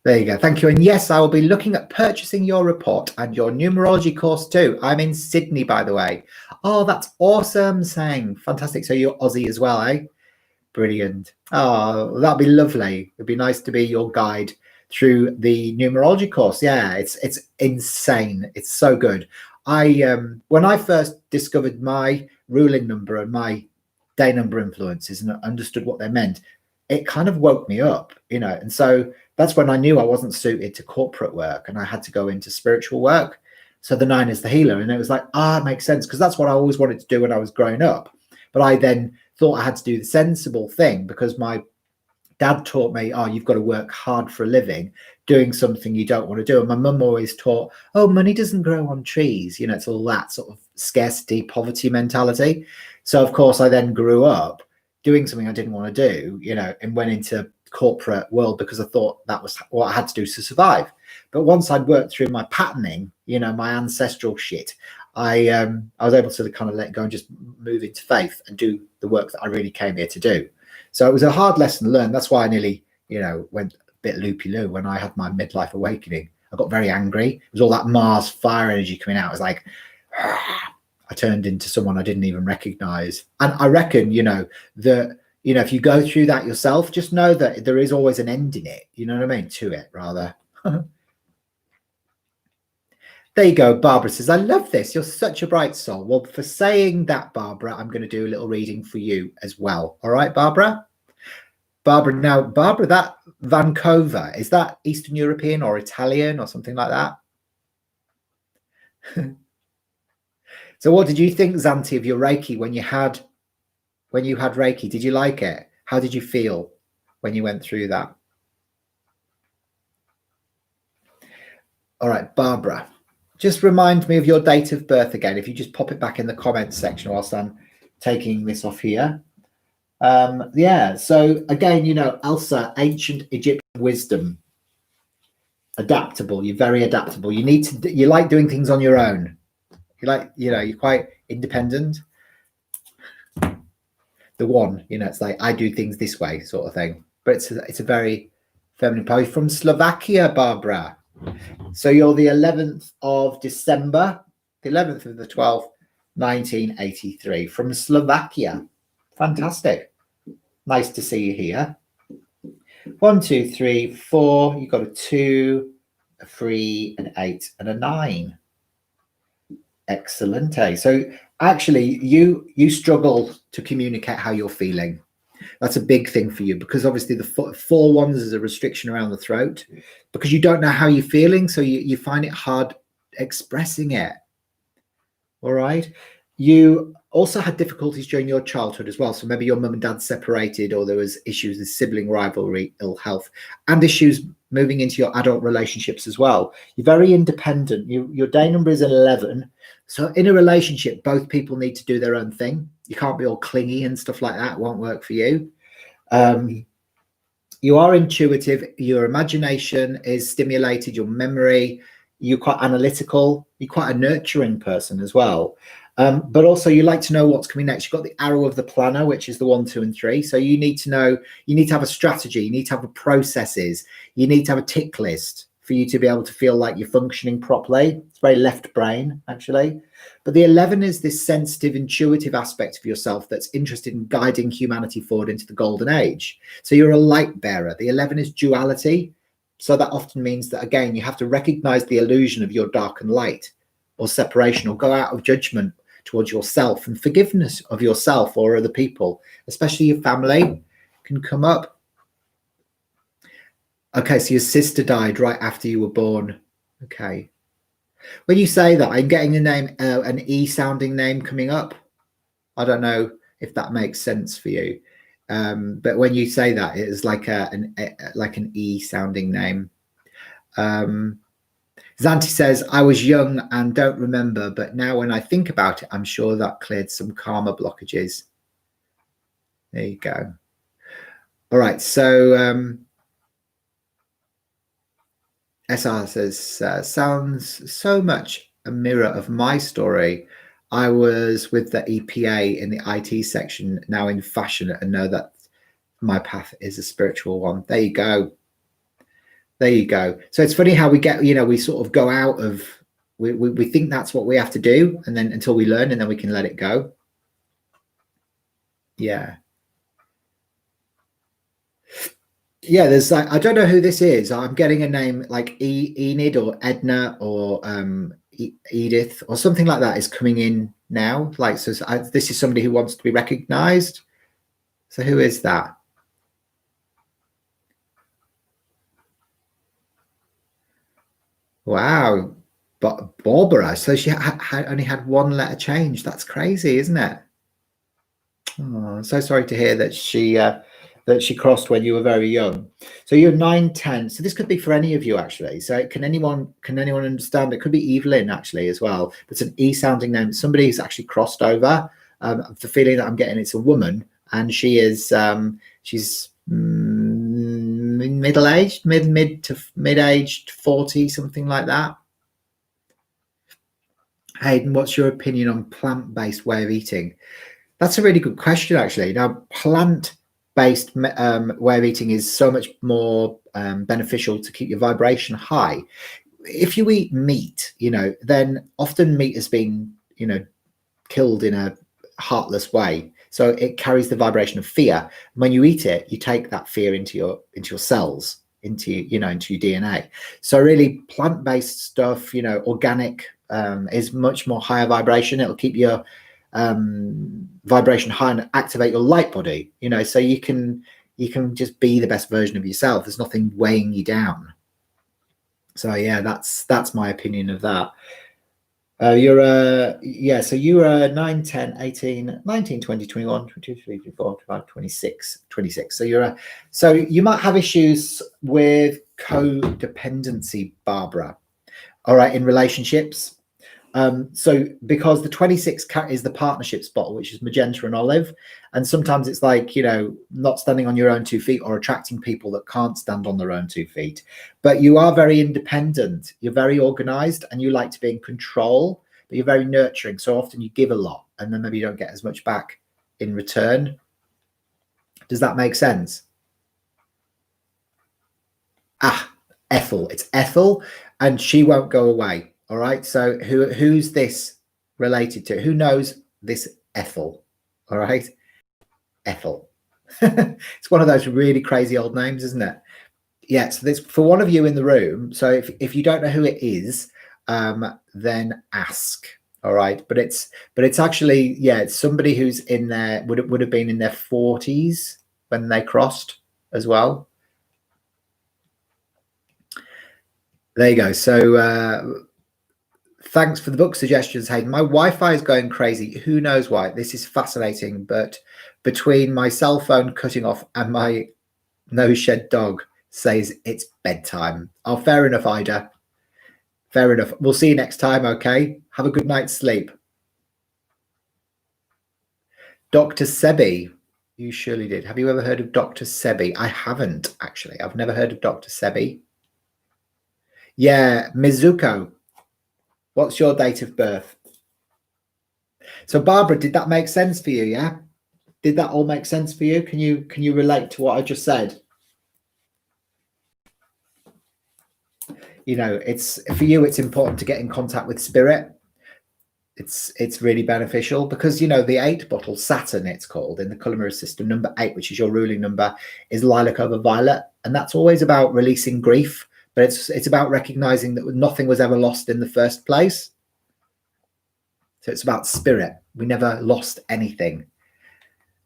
There you go. Thank you. And yes, I will be looking at purchasing your report and your numerology course too. I'm in Sydney, by the way. Oh, that's awesome, Sang. Fantastic. So you're Aussie as well, eh? Brilliant. Oh, that'd be lovely. It'd be nice to be your guide through the numerology course. Yeah, it's insane. It's so good. When I first discovered my ruling number and my day number influences and understood what they meant, it kind of woke me up, and so that's when I knew I wasn't suited to corporate work and I had to go into spiritual work. So the 9 is the healer, and it was like, it makes sense, because that's what I always wanted to do when I was growing up. But I then thought I had to do the sensible thing, because my dad taught me, you've got to work hard for a living doing something you don't want to do. And my mum always taught, money doesn't grow on trees. It's all that sort of scarcity, poverty mentality. So, of course, I then grew up doing something I didn't want to do, and went into corporate world because I thought that was what I had to do to survive. But once I'd worked through my patterning, my ancestral shit, I was able to kind of let go and just move into faith and do the work that I really came here to do. So it was a hard lesson to learn. That's why I nearly, went a bit loopy-loo when I had my midlife awakening. I got very angry. It was all that Mars fire energy coming out. It was like, I turned into someone I didn't even recognize. And I reckon, that, if you go through that yourself, just know that there is always an end in it. You know what I mean? To it, rather. There you go. Barbara says, I love this. You're such a bright soul. Well, for saying that, Barbara, I'm going to do a little reading for you as well. All right, Barbara? Barbara, that Vancouver, is that Eastern European or Italian or something like that? So what did you think, Zanti, of your Reiki when you had Reiki? Did you like it? How did you feel when you went through that? All right, Barbara, just remind me of your date of birth again. If you just pop it back in the comments section whilst I'm taking this off here. Yeah, so again, Elsa, ancient Egyptian wisdom, adaptable. You're very adaptable. You like doing things on your own. You like, you're quite independent. The one, it's like, I do things this way sort of thing. But it's a very feminine power. From Slovakia, Barbara. So you're the 11th of December, the 11th of the 12th, 1983, from Slovakia. Fantastic. Nice to see you here. 1, 2, 3, 4. You've got a 2, a 3, an 8, and a 9. Excellent. So actually, you struggle to communicate how you're feeling. That's a big thing for you, because obviously the 4 ones is a restriction around the throat, because you don't know how you're feeling, so you find it hard expressing it. All right. You also had difficulties during your childhood as well. So maybe your mum and dad separated, or there was issues with sibling rivalry, ill health, and issues moving into your adult relationships as well. You're very independent. Your day number is 11. So in a relationship, both people need to do their own thing. You can't be all clingy and stuff like that. It won't work for you. You are intuitive. Your imagination is stimulated. Your memory. You're quite analytical. You're quite a nurturing person as well. But also you like to know what's coming next. You've got the arrow of the planner, which is the 1, 2, and 3. So you need to know, you need to have a strategy. You need to have a processes. You need to have a tick list for you to be able to feel like you're functioning properly. It's very left brain, actually. But the 11 is this sensitive, intuitive aspect of yourself that's interested in guiding humanity forward into the golden age. So you're a light bearer. The 11 is duality. So that often means that, again, you have to recognize the illusion of your dark and light, or separation, or go out of judgment towards yourself, and forgiveness of yourself or other people, especially your family, can come up. Okay, so your sister died right after you were born. Okay. When you say that, I'm getting a name, an E sounding name coming up. I don't know if that makes sense for you. But when you say that, it is like an E sounding name. Zanti says, I was young and don't remember, but now when I think about it, I'm sure that cleared some karma blockages. There you go. All right, so SR says, sounds so much a mirror of my story. I was with the EPA in the IT section, now in fashion, and know that my path is a spiritual one. There you go. There you go. So it's funny how we get, we sort of go out of, we think that's what we have to do, and then until we learn, and then we can let it go. Yeah. Yeah, there's like, I don't know who this is. I'm getting a name like Enid or Edna or Edith or something like that is coming in now. Like, so this is somebody who wants to be recognized. So who is that? Wow. But Barbara, so she only had 1 letter change. That's crazy, isn't it? Oh, I'm so sorry to hear that she crossed when you were very young. So you're 9, 10. So this could be for any of you, actually. So can anyone understand? It could be Evelyn, actually, as well. It's an E sounding name. Somebody who's actually crossed over. The feeling that I'm getting, it's a woman, and she is she's middle-aged, mid to mid-aged, 40, something like that. Hayden, what's your opinion on plant-based way of eating? That's a really good question, actually. Now, plant-based way of eating is so much more beneficial to keep your vibration high. If you eat meat, then often meat has been, killed in a heartless way. So it carries the vibration of fear. When you eat it, you take that fear into your cells, into your DNA. So really, plant-based stuff, organic, is much more higher vibration. It'll keep your vibration high and activate your light body. So you can just be the best version of yourself. There's nothing weighing you down. So yeah, that's my opinion of that. So you were 9, 10, 18, 19, 20, 21, 22, 23, 24, 25, 26. So you might have issues with codependency, Barbara. All right, in relationships. So because the 26 is the partnership spot, which is magenta and olive, and sometimes it's like, not standing on your own 2 feet or attracting people that can't stand on their own 2 feet. But you are very independent, you're very organized, and you like to be in control, but you're very nurturing. So often you give a lot and then maybe you don't get as much back in return. Does that make sense? Ethel. It's Ethel, and she won't go away. All right. So who's this related to? Who knows this Ethel? All right. Ethel. It's one of those really crazy old names, isn't it? Yeah. So there's for one of you in the room. So if you don't know who it is, then ask. All right. But it's actually, it's somebody who's in there, would have been in their 40s when they crossed as well. There you go. So thanks for the book suggestions, Hayden. My Wi-Fi is going crazy. Who knows why? This is fascinating. But between my cell phone cutting off and my no-shed dog says it's bedtime. Oh, fair enough, Ida. Fair enough. We'll see you next time, okay? Have a good night's sleep. Dr. Sebi. You surely did. Have you ever heard of Dr. Sebi? I haven't, actually. I've never heard of Dr. Sebi. Yeah, Mizuko. What's your date of birth? So Barbara, did that make sense for you? Yeah, did that all make sense for you? Can you relate to what I just said? It's for you, it's important to get in contact with spirit. It's really beneficial because the 8 bottle, Saturn it's called, in the color mirror system, number 8, which is your ruling number, is lilac over violet, and that's always about releasing grief. But it's about recognizing that nothing was ever lost in the first place. So it's about spirit. We never lost anything.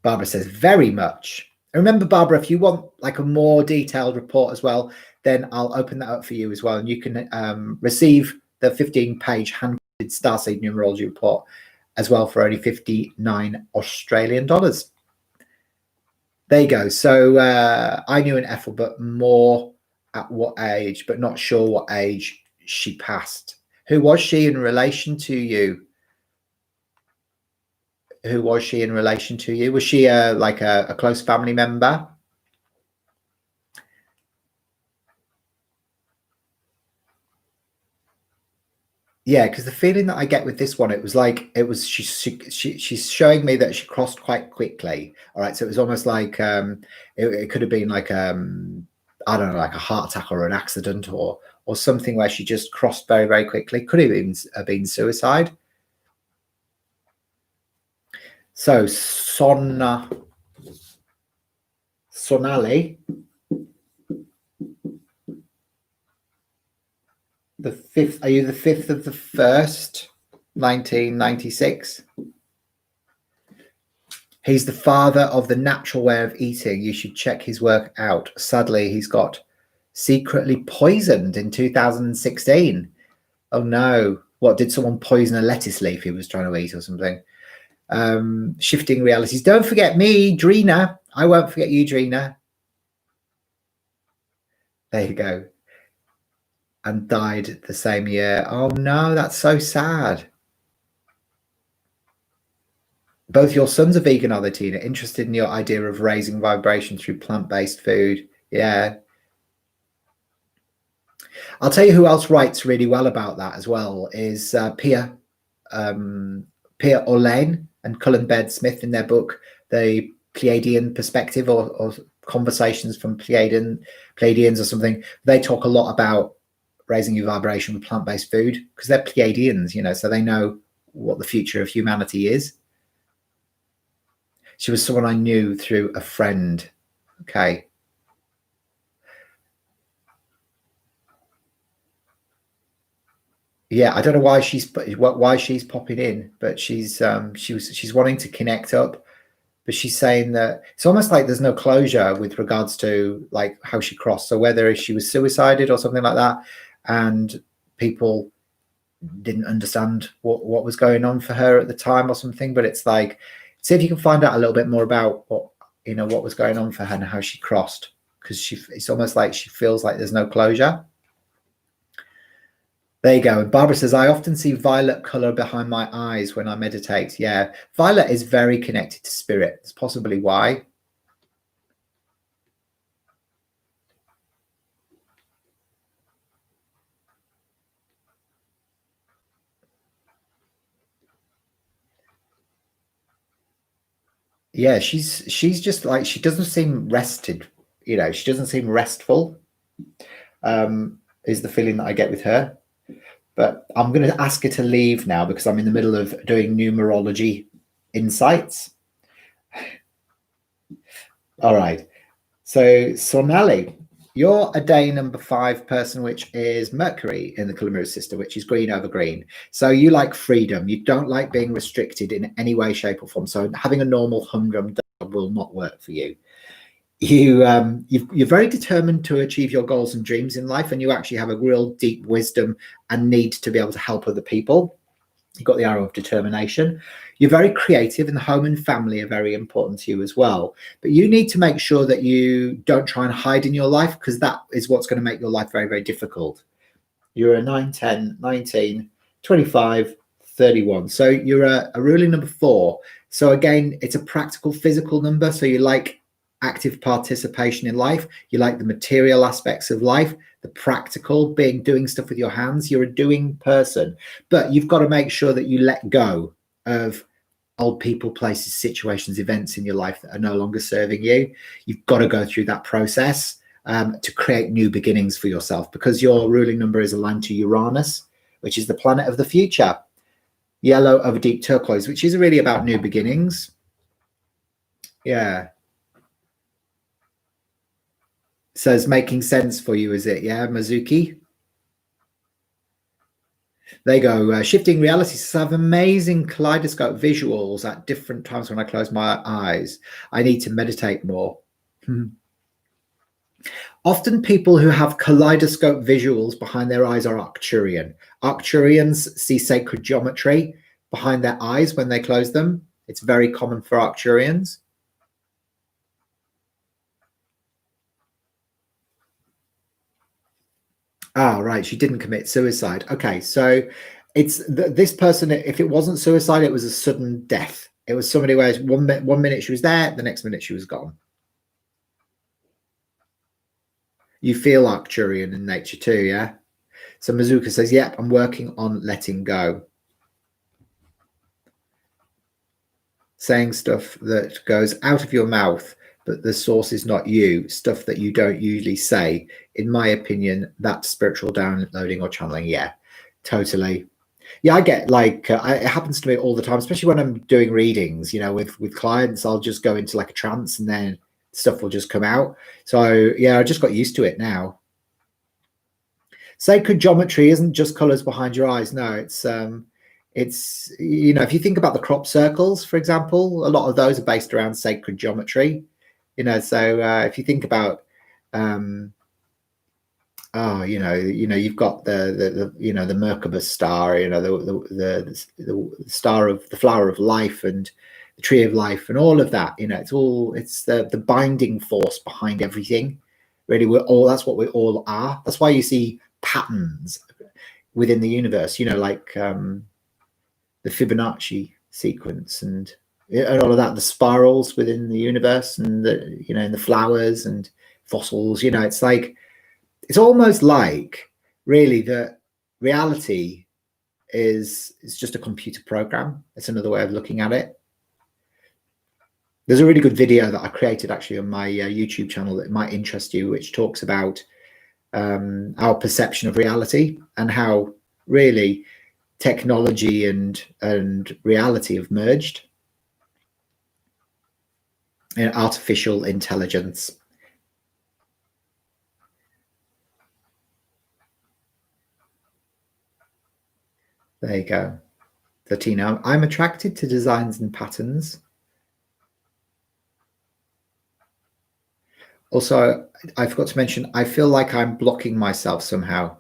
Barbara says, very much. And remember, Barbara, if you want like a more detailed report as well, then I'll open that up for you as well. And you can receive the 15-page hand-printed Starseed Numerology Report as well for only 59 Australian dollars. There you go. So I knew an Ethel, but more at what age, but not sure what age she passed. Who was she in relation to you? Who was she in relation to you? Was she like a close family member? Yeah, because the feeling that I get with this one, it was like she's showing me that she crossed quite quickly. All right, so it was almost like it could have been like I don't know, like a heart attack or an accident or something where she just crossed very, very quickly. Could have been suicide. So Sonali, the 5th. Are you the 5th of the 1st, 1996? He's the father of the natural way of eating. You should check his work out. Sadly, he's got secretly poisoned in 2016. Oh no. What, did someone poison a lettuce leaf he was trying to eat or something? Shifting realities. Don't forget me, Drina. I won't forget you, Drina. There you go. And died the same year. Oh no, that's so sad. Both your sons are vegan, are they, Tina? Interested in your idea of raising vibration through plant-based food. Yeah. I'll tell you who else writes really well about that as well is Pia Orlane and Cullen Baird Smith in their book, The Pleiadian Perspective, or Conversations from Pleiadians or something. They talk a lot about raising your vibration with plant-based food because they're Pleiadians, so they know what the future of humanity is. She was someone I knew through a friend. Okay. Yeah, I don't know why she's popping in, but she's wanting to connect up, but she's saying that it's almost like there's no closure with regards to like how she crossed. So whether she was suicided or something like that, and people didn't understand what was going on for her at the time or something. But it's like, see if you can find out a little bit more about what was going on for her and how she crossed, because it's almost like she feels like there's no closure. There you go. And Barbara says, I often see violet color behind my eyes when I meditate. Yeah, violet is very connected to spirit. That's possibly why. Yeah, she's just like, she doesn't seem rested. She doesn't seem restful, is the feeling that I get with her. But I'm going to ask her to leave now because I'm in the middle of doing numerology insights. All right. So Sonali, you're a day number 5 person, which is Mercury in the Kilometer system, which is green over green. So you like freedom. You don't like being restricted in any way, shape, or form. So having a normal humdrum job will not work for you. You're very determined to achieve your goals and dreams in life, and you actually have a real deep wisdom and need to be able to help other people. You've got the arrow of determination. You're very creative, and the home and family are very important to you as well. But you need to make sure that you don't try and hide in your life, because that is what's going to make your life very, very difficult. You're a 9, 10, 19, 25, 31. So you're a ruling number 4. So again, it's a practical, physical number. So you like active participation in life. You like the material aspects of life, the practical, doing stuff with your hands. You're a doing person, but you've got to make sure that you let go of old people, places, situations, events in your life that are no longer serving you. You've got to go through that process to create new beginnings for yourself, because your ruling number is aligned to Uranus, which is the planet of the future. Yellow over deep turquoise, which is really about new beginnings. Yeah. So it's making sense for you, is it? Yeah, Mizuki? There you go. Shifting realities. I have amazing kaleidoscope visuals at different times when I close my eyes. I need to meditate more. Often people who have kaleidoscope visuals behind their eyes are Arcturian. Arcturians see sacred geometry behind their eyes when they close them. It's very common for Arcturians. Ah, right. She didn't commit suicide. Okay, so it's this person. If it wasn't suicide, it was a sudden death. It was somebody where one minute she was there, the next minute she was gone. You feel Arcturian in nature too, yeah? So Mizuka says, yep, I'm working on letting go. Saying stuff that goes out of your mouth, but the source is not you, stuff that you don't usually say. In my opinion, that's spiritual downloading or channeling. Yeah, totally. Yeah, I get like it happens to me all the time, especially when I'm doing readings, with clients. I'll just go into like a trance and then stuff will just come out. So yeah, I just got used to it now. Sacred geometry isn't just colors behind your eyes. No, it's if you think about the crop circles, for example, a lot of those are based around sacred geometry. So if you think about you've got the Merkaba star, the star of the flower of life and the tree of life and all of that. It's the binding force behind everything. Really, that's what we all are. That's why you see patterns within the universe. Like the Fibonacci sequence and all of that, the spirals within the universe and in the flowers and fossils. It's like, it's almost like really that reality is just a computer program. It's another way of looking at it. There's a really good video that I created actually on my YouTube channel that might interest you, which talks about our perception of reality and how really technology and reality have merged. And artificial intelligence. There you go. So Tina, I'm attracted to designs and patterns. Also, I forgot to mention, I feel like I'm blocking myself somehow.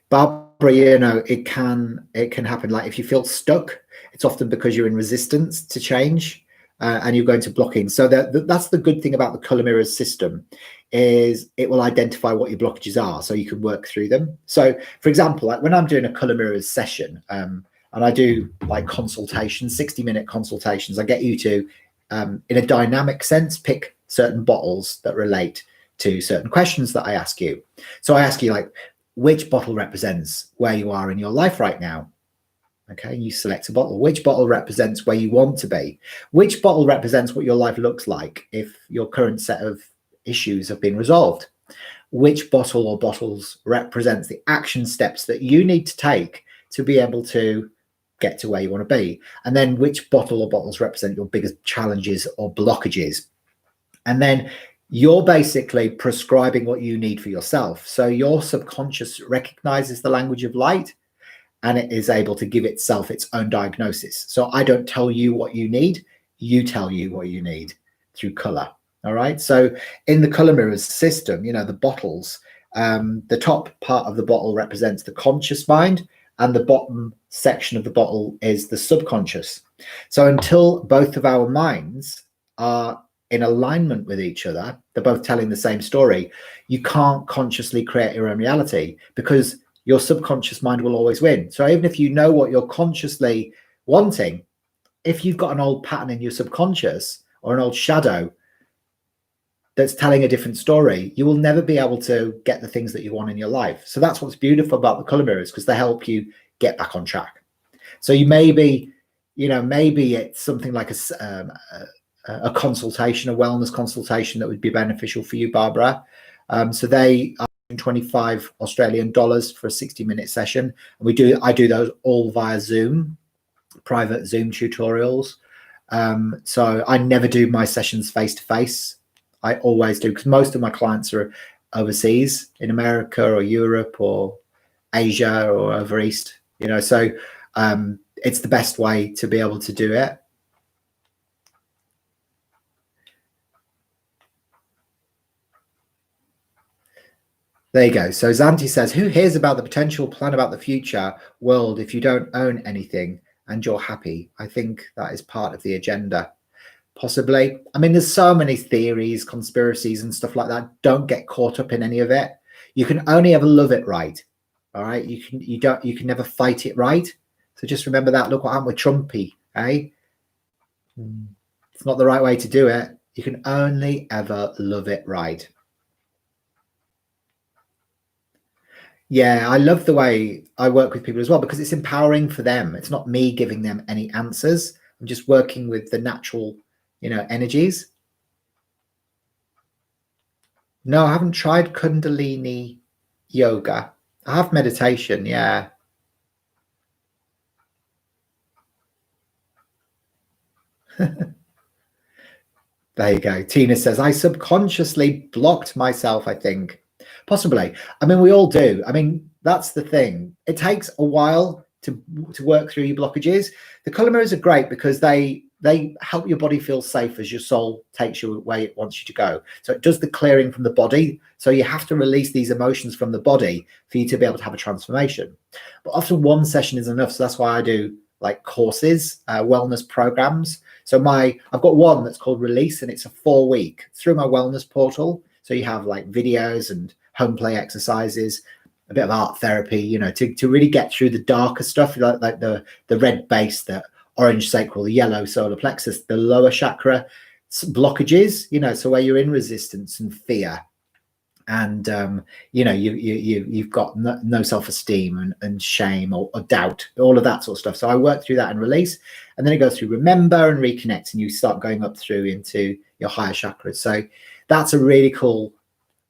Barbara, you know, it can happen. Like if you feel stuck, it's often because you're in resistance to change, and you're going to blocking. So that's the good thing about the color mirrors system, is it will identify what your blockages are, so you can work through them. So, for example, like when I'm doing a color mirrors session, and I do like consultations, 60-minute consultations, I get you to, in a dynamic sense, pick certain bottles that relate to certain questions that I ask you. So I ask you, like, which bottle represents where you are in your life right now? Okay, you select a bottle. Which bottle represents where you want to be? Which bottle represents what your life looks like if your current set of issues have been resolved? Which bottle or bottles represents the action steps that you need to take to be able to get to where you want to be? And then which bottle or bottles represent your biggest challenges or blockages? And then you're basically prescribing what you need for yourself. So your subconscious recognizes the language of light, and it is able to give itself its own diagnosis. So I don't tell you what you need, you tell you what you need through color. All right. So in the color mirrors system, you know, the bottles, the top part of the bottle represents the conscious mind, and the bottom section of the bottle is the subconscious. So until both of our minds are in alignment with each other, they're both telling the same story, you can't consciously create your own reality, because your subconscious mind will always win. So even if you know what you're consciously wanting, if you've got an old pattern in your subconscious or an old shadow that's telling a different story, you will never be able to get the things that you want in your life. So that's what's beautiful about the color mirrors, because they help you get back on track. So you maybe, you know, maybe it's something like a consultation, a wellness consultation that would be beneficial for you, Barbara. So they are 25 Australian dollars for a 60-minute session. And I do those all via Zoom, private Zoom tutorials. So I never do my sessions face to face. I always do, because most of my clients are overseas in America or Europe or Asia or over East, you know, so it's the best way to be able to do it. There you go. So Zanti says, who hears about the potential plan about the future world if you don't own anything and you're happy? I think that is part of the agenda. Possibly. I mean, there's so many theories, conspiracies and stuff like that. Don't get caught up in any of it. You can only ever love it right. All right. You can never fight it right. So just remember that. Look what happened with Trumpy, eh? It's not the right way to do it. You can only ever love it right. Yeah, I love the way I work with people as well, because it's empowering for them. It's not me giving them any answers. I'm just working with the natural, you know, energies. No, I haven't tried Kundalini yoga. I have meditation, yeah. There you go. Tina says, I subconsciously blocked myself, I think. Possibly. I mean, we all do. I mean, that's the thing. It takes a while to work through your blockages. The color mirrors are great because they help your body feel safe as your soul takes you where it wants you to go. So it does the clearing from the body. So you have to release these emotions from the body for you to be able to have a transformation. But often one session is enough. So that's why I do like courses, wellness programs. So I've got one that's called Release, and it's a 4-week through my wellness portal. So you have like videos and home play exercises, a bit of art therapy, you know, to really get through the darker stuff, like the red base, the orange sacral, the yellow solar plexus, the lower chakra blockages, you know, so where you're in resistance and fear, and you know, you've got no self-esteem and shame or doubt, all of that sort of stuff. So I work through that and Release, and then it goes through Remember and Reconnect, and you start going up through into your higher chakras. So that's a really cool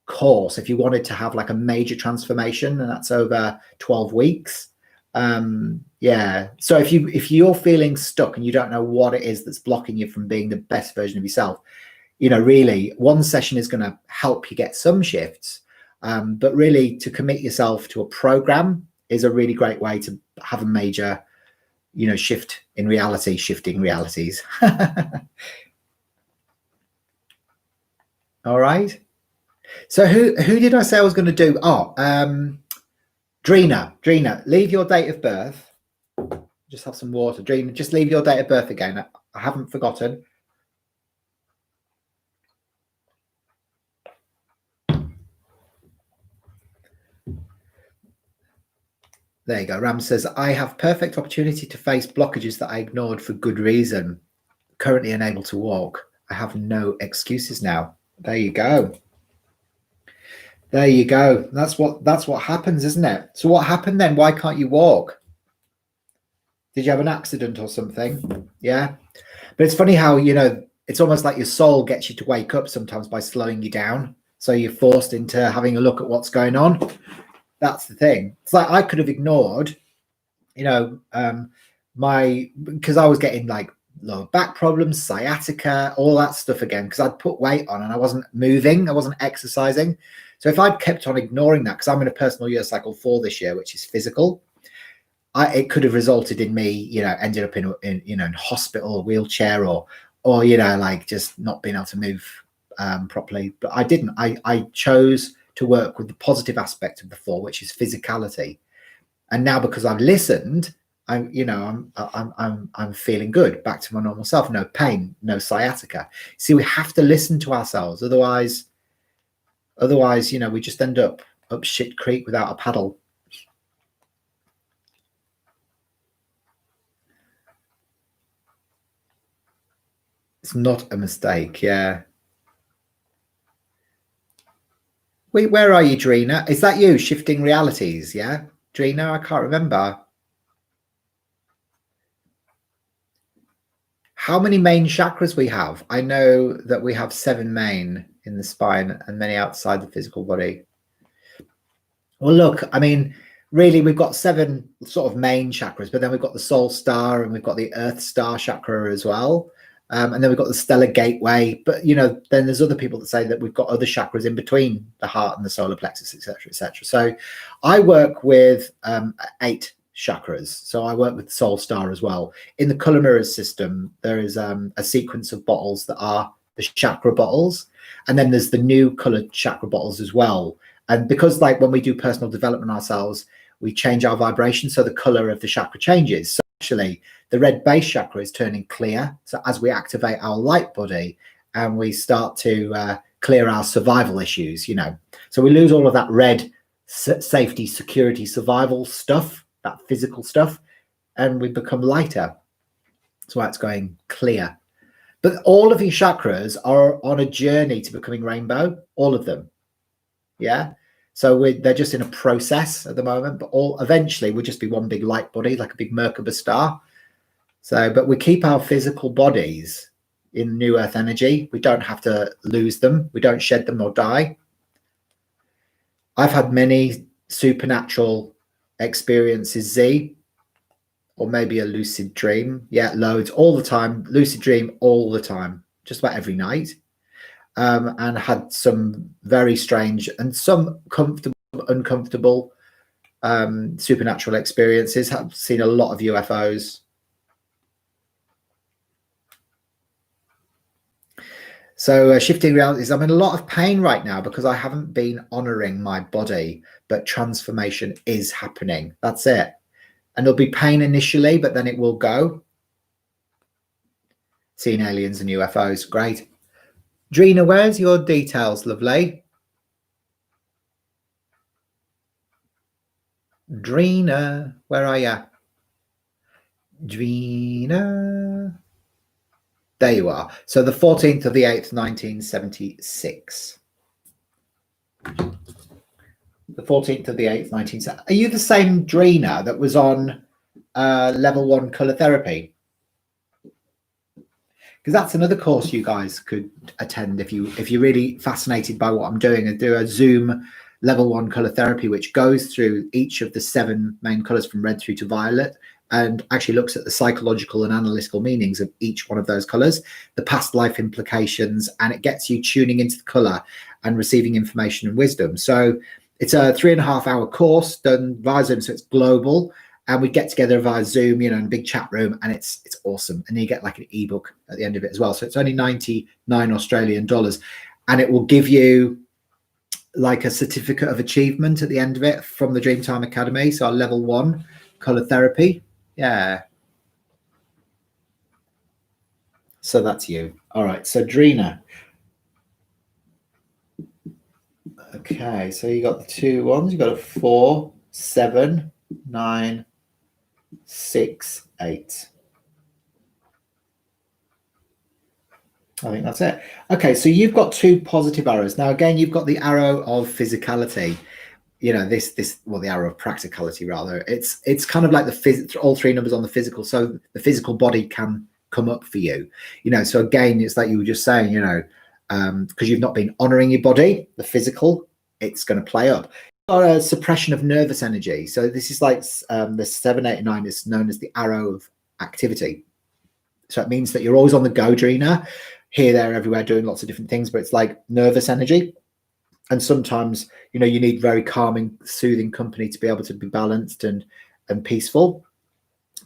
course if you wanted to have like a major transformation, and that's over 12 weeks. Yeah. So if you're feeling stuck and you don't know what it is that's blocking you from being the best version of yourself, you know, really one session is going to help you get some shifts. But really to commit yourself to a program is a really great way to have a major, you know, shift in reality, shifting realities. All right. So who did I say I was going to do? Oh, Drina, leave your date of birth. Just have some water. Drina, just leave your date of birth again. I haven't forgotten. There you go. Ram says, I have perfect opportunity to face blockages that I ignored for good reason. Currently unable to walk. I have no excuses now. There you go. There you go. That's what happens, isn't it? So what happened then? Why can't you walk? Did you have an accident or something? Yeah. But it's funny how, you know, it's almost like your soul gets you to wake up sometimes by slowing you down. So you're forced into having a look at what's going on. That's the thing. It's like I could have ignored, you know, because I was getting like lower back problems, sciatica, all that stuff again, because I'd put weight on and I wasn't moving, I wasn't exercising. So if I'd kept on ignoring that, because I'm in a personal year cycle 4 this year, which is physical, it could have resulted in me, you know, ended up in you know, in hospital, wheelchair, or you know, like just not being able to move properly. But I didn't. I chose to work with the positive aspect of the 4, which is physicality. And now because I've listened, I'm feeling good, back to my normal self. No pain, no sciatica. See, we have to listen to ourselves, otherwise, you know, we just end up shit creek without a paddle. It's not a mistake. Yeah. Wait, where are you, Drina? Is that you, Shifting Realities? Yeah, Drina, I can't remember. How many main chakras we have? I know that we have 7 main in the spine and many outside the physical body. Well, look, I mean, really, we've got 7 sort of main chakras, but then we've got the soul star and we've got the earth star chakra as well. And then we've got the stellar gateway. But, you know, then there's other people that say that we've got other chakras in between the heart and the solar plexus, etc., etc. So I work with 8 chakras. So I work with the soul star as well. In the color mirrors system, there is a sequence of bottles that are the chakra bottles. And then there's the new colored chakra bottles as well. And because, like, when we do personal development ourselves, we change our vibration, so the color of the chakra changes. So actually, the red base chakra is turning clear. So as we activate our light body and we start to clear our survival issues, you know, so we lose all of that red safety, security, survival stuff, that physical stuff, and we become lighter. So that's going clear. But all of these chakras are on a journey to becoming rainbow, all of them. Yeah. So they're just in a process at the moment, but eventually we'll just be one big light body, like a big Merkaba star. So, but we keep our physical bodies in new earth energy. We don't have to lose them. We don't shed them or die. I've had many supernatural experiences, Z, or maybe a lucid dream. Yeah, loads, all the time. Lucid dream all the time, just about every night. And had some very strange and some comfortable, uncomfortable supernatural experiences. Have seen a lot of UFOs. So shifting realities, I'm in a lot of pain right now because I haven't been honoring my body, but transformation is happening. That's it. And there'll be pain initially, but then it will go. Seeing aliens and UFOs, great. Drina, where's your details, lovely? Drina, where are you? Drina. There you are. So the 14th of the 8th, 1976. The 14th of the 8th, 1970. Are you the same Drina that was on level 1 color therapy? Because that's another course you guys could attend if you're really fascinated by what I'm doing, and do a Zoom level 1 color therapy, which goes through each of the 7 main colors from red through to violet, and actually looks at the psychological and analytical meanings of each one of those colors, the past life implications, and it gets you tuning into the color and receiving information and wisdom. So it's a 3.5-hour course done via Zoom, so it's global, and we get together via Zoom, in a big chat room, and it's awesome. And you get like an ebook at the end of it as well. So it's only 99 Australian dollars, and it will give you like a certificate of achievement at the end of it from the Dreamtime Academy. So our level 1 color therapy. Yeah. So that's you. All right. So Drina. Okay. So you got the 2 ones. You got a 4, 7, 9, 6, 8. I think that's it. Okay, so you've got 2 positive arrows. Now, again, you've got the arrow of physicality. The arrow of practicality, rather. It's kind of like all 3 numbers on the physical. So the physical body can come up for you. So again, it's like you were just saying, because you've not been honoring your body, the physical, it's going to play up. Got a suppression of nervous energy. So this is like the 7, 8, 9 is known as the arrow of activity. So it means that you're always on the go, Drina, here, there, everywhere, doing lots of different things, but it's like nervous energy. And sometimes, you need very calming, soothing company to be able to be balanced and peaceful.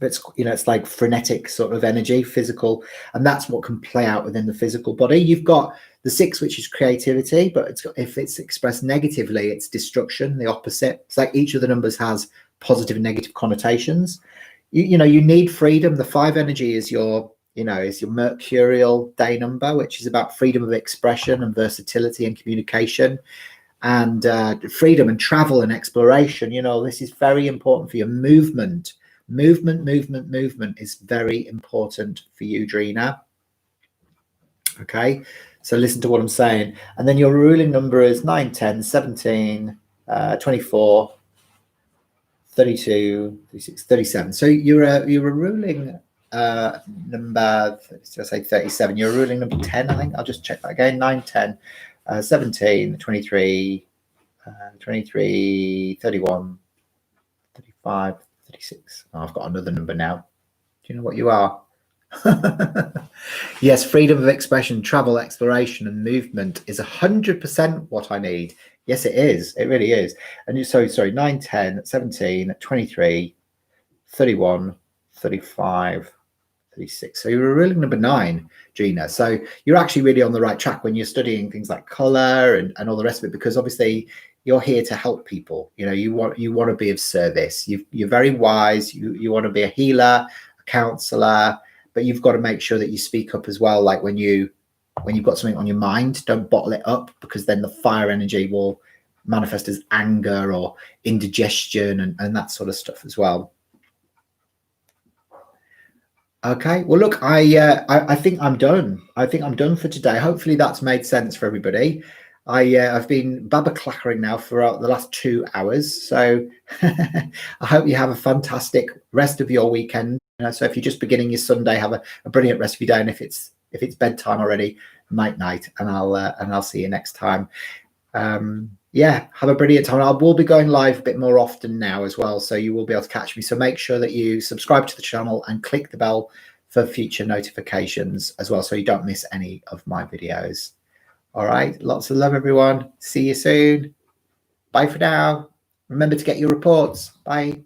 But it's like frenetic sort of energy, physical, and that's what can play out within the physical body. You've got the 6, which is creativity, but if it's expressed negatively, it's destruction, the opposite. It's like each of the numbers has positive and negative connotations. You need freedom. The 5 energy is your mercurial day number, which is about freedom of expression and versatility and communication, and freedom and travel and exploration. This is very important for your movement. Movement is very important for you, Drina. Okay, so listen to what I'm saying. And then your ruling number is 9, 10, 17, 24, 32, 36, 37. So you're a ruling number, let's say 37. You're ruling number 10, I think. I'll just check that again. 9, 10, 17, 23, 23, 31, 35, 36. Oh, I've got another number now. Do you know what you are? Yes, freedom of expression, travel, exploration, and movement is 100% what I need. Yes, it is. It really is. And you, sorry, 9, 10, 17, 23, 31, 35, 36. So you're ruling number 9, Gina. So you're actually really on the right track when you're studying things like color and all the rest of it, because obviously you're here to help people. You want to be of service. You're very wise. You want to be a healer, a counselor, but you've got to make sure that you speak up as well. Like when you've got something on your mind, don't bottle it up, because then the fire energy will manifest as anger or indigestion and that sort of stuff as well. Okay, well, look, I think I'm done. I think I'm done for today. Hopefully that's made sense for everybody. I've been babba-clackering now for the last 2 hours, so I hope you have a fantastic rest of your weekend. So if you're just beginning your Sunday, have a brilliant rest of your day, and if it's bedtime already, night, and I'll see you next time. Yeah, have a brilliant time. I will be going live a bit more often now as well, so you will be able to catch me. So make sure that you subscribe to the channel and click the bell for future notifications as well, so you don't miss any of my videos. All right, lots of love, everyone. See you soon. Bye for now. Remember to get your reports. Bye.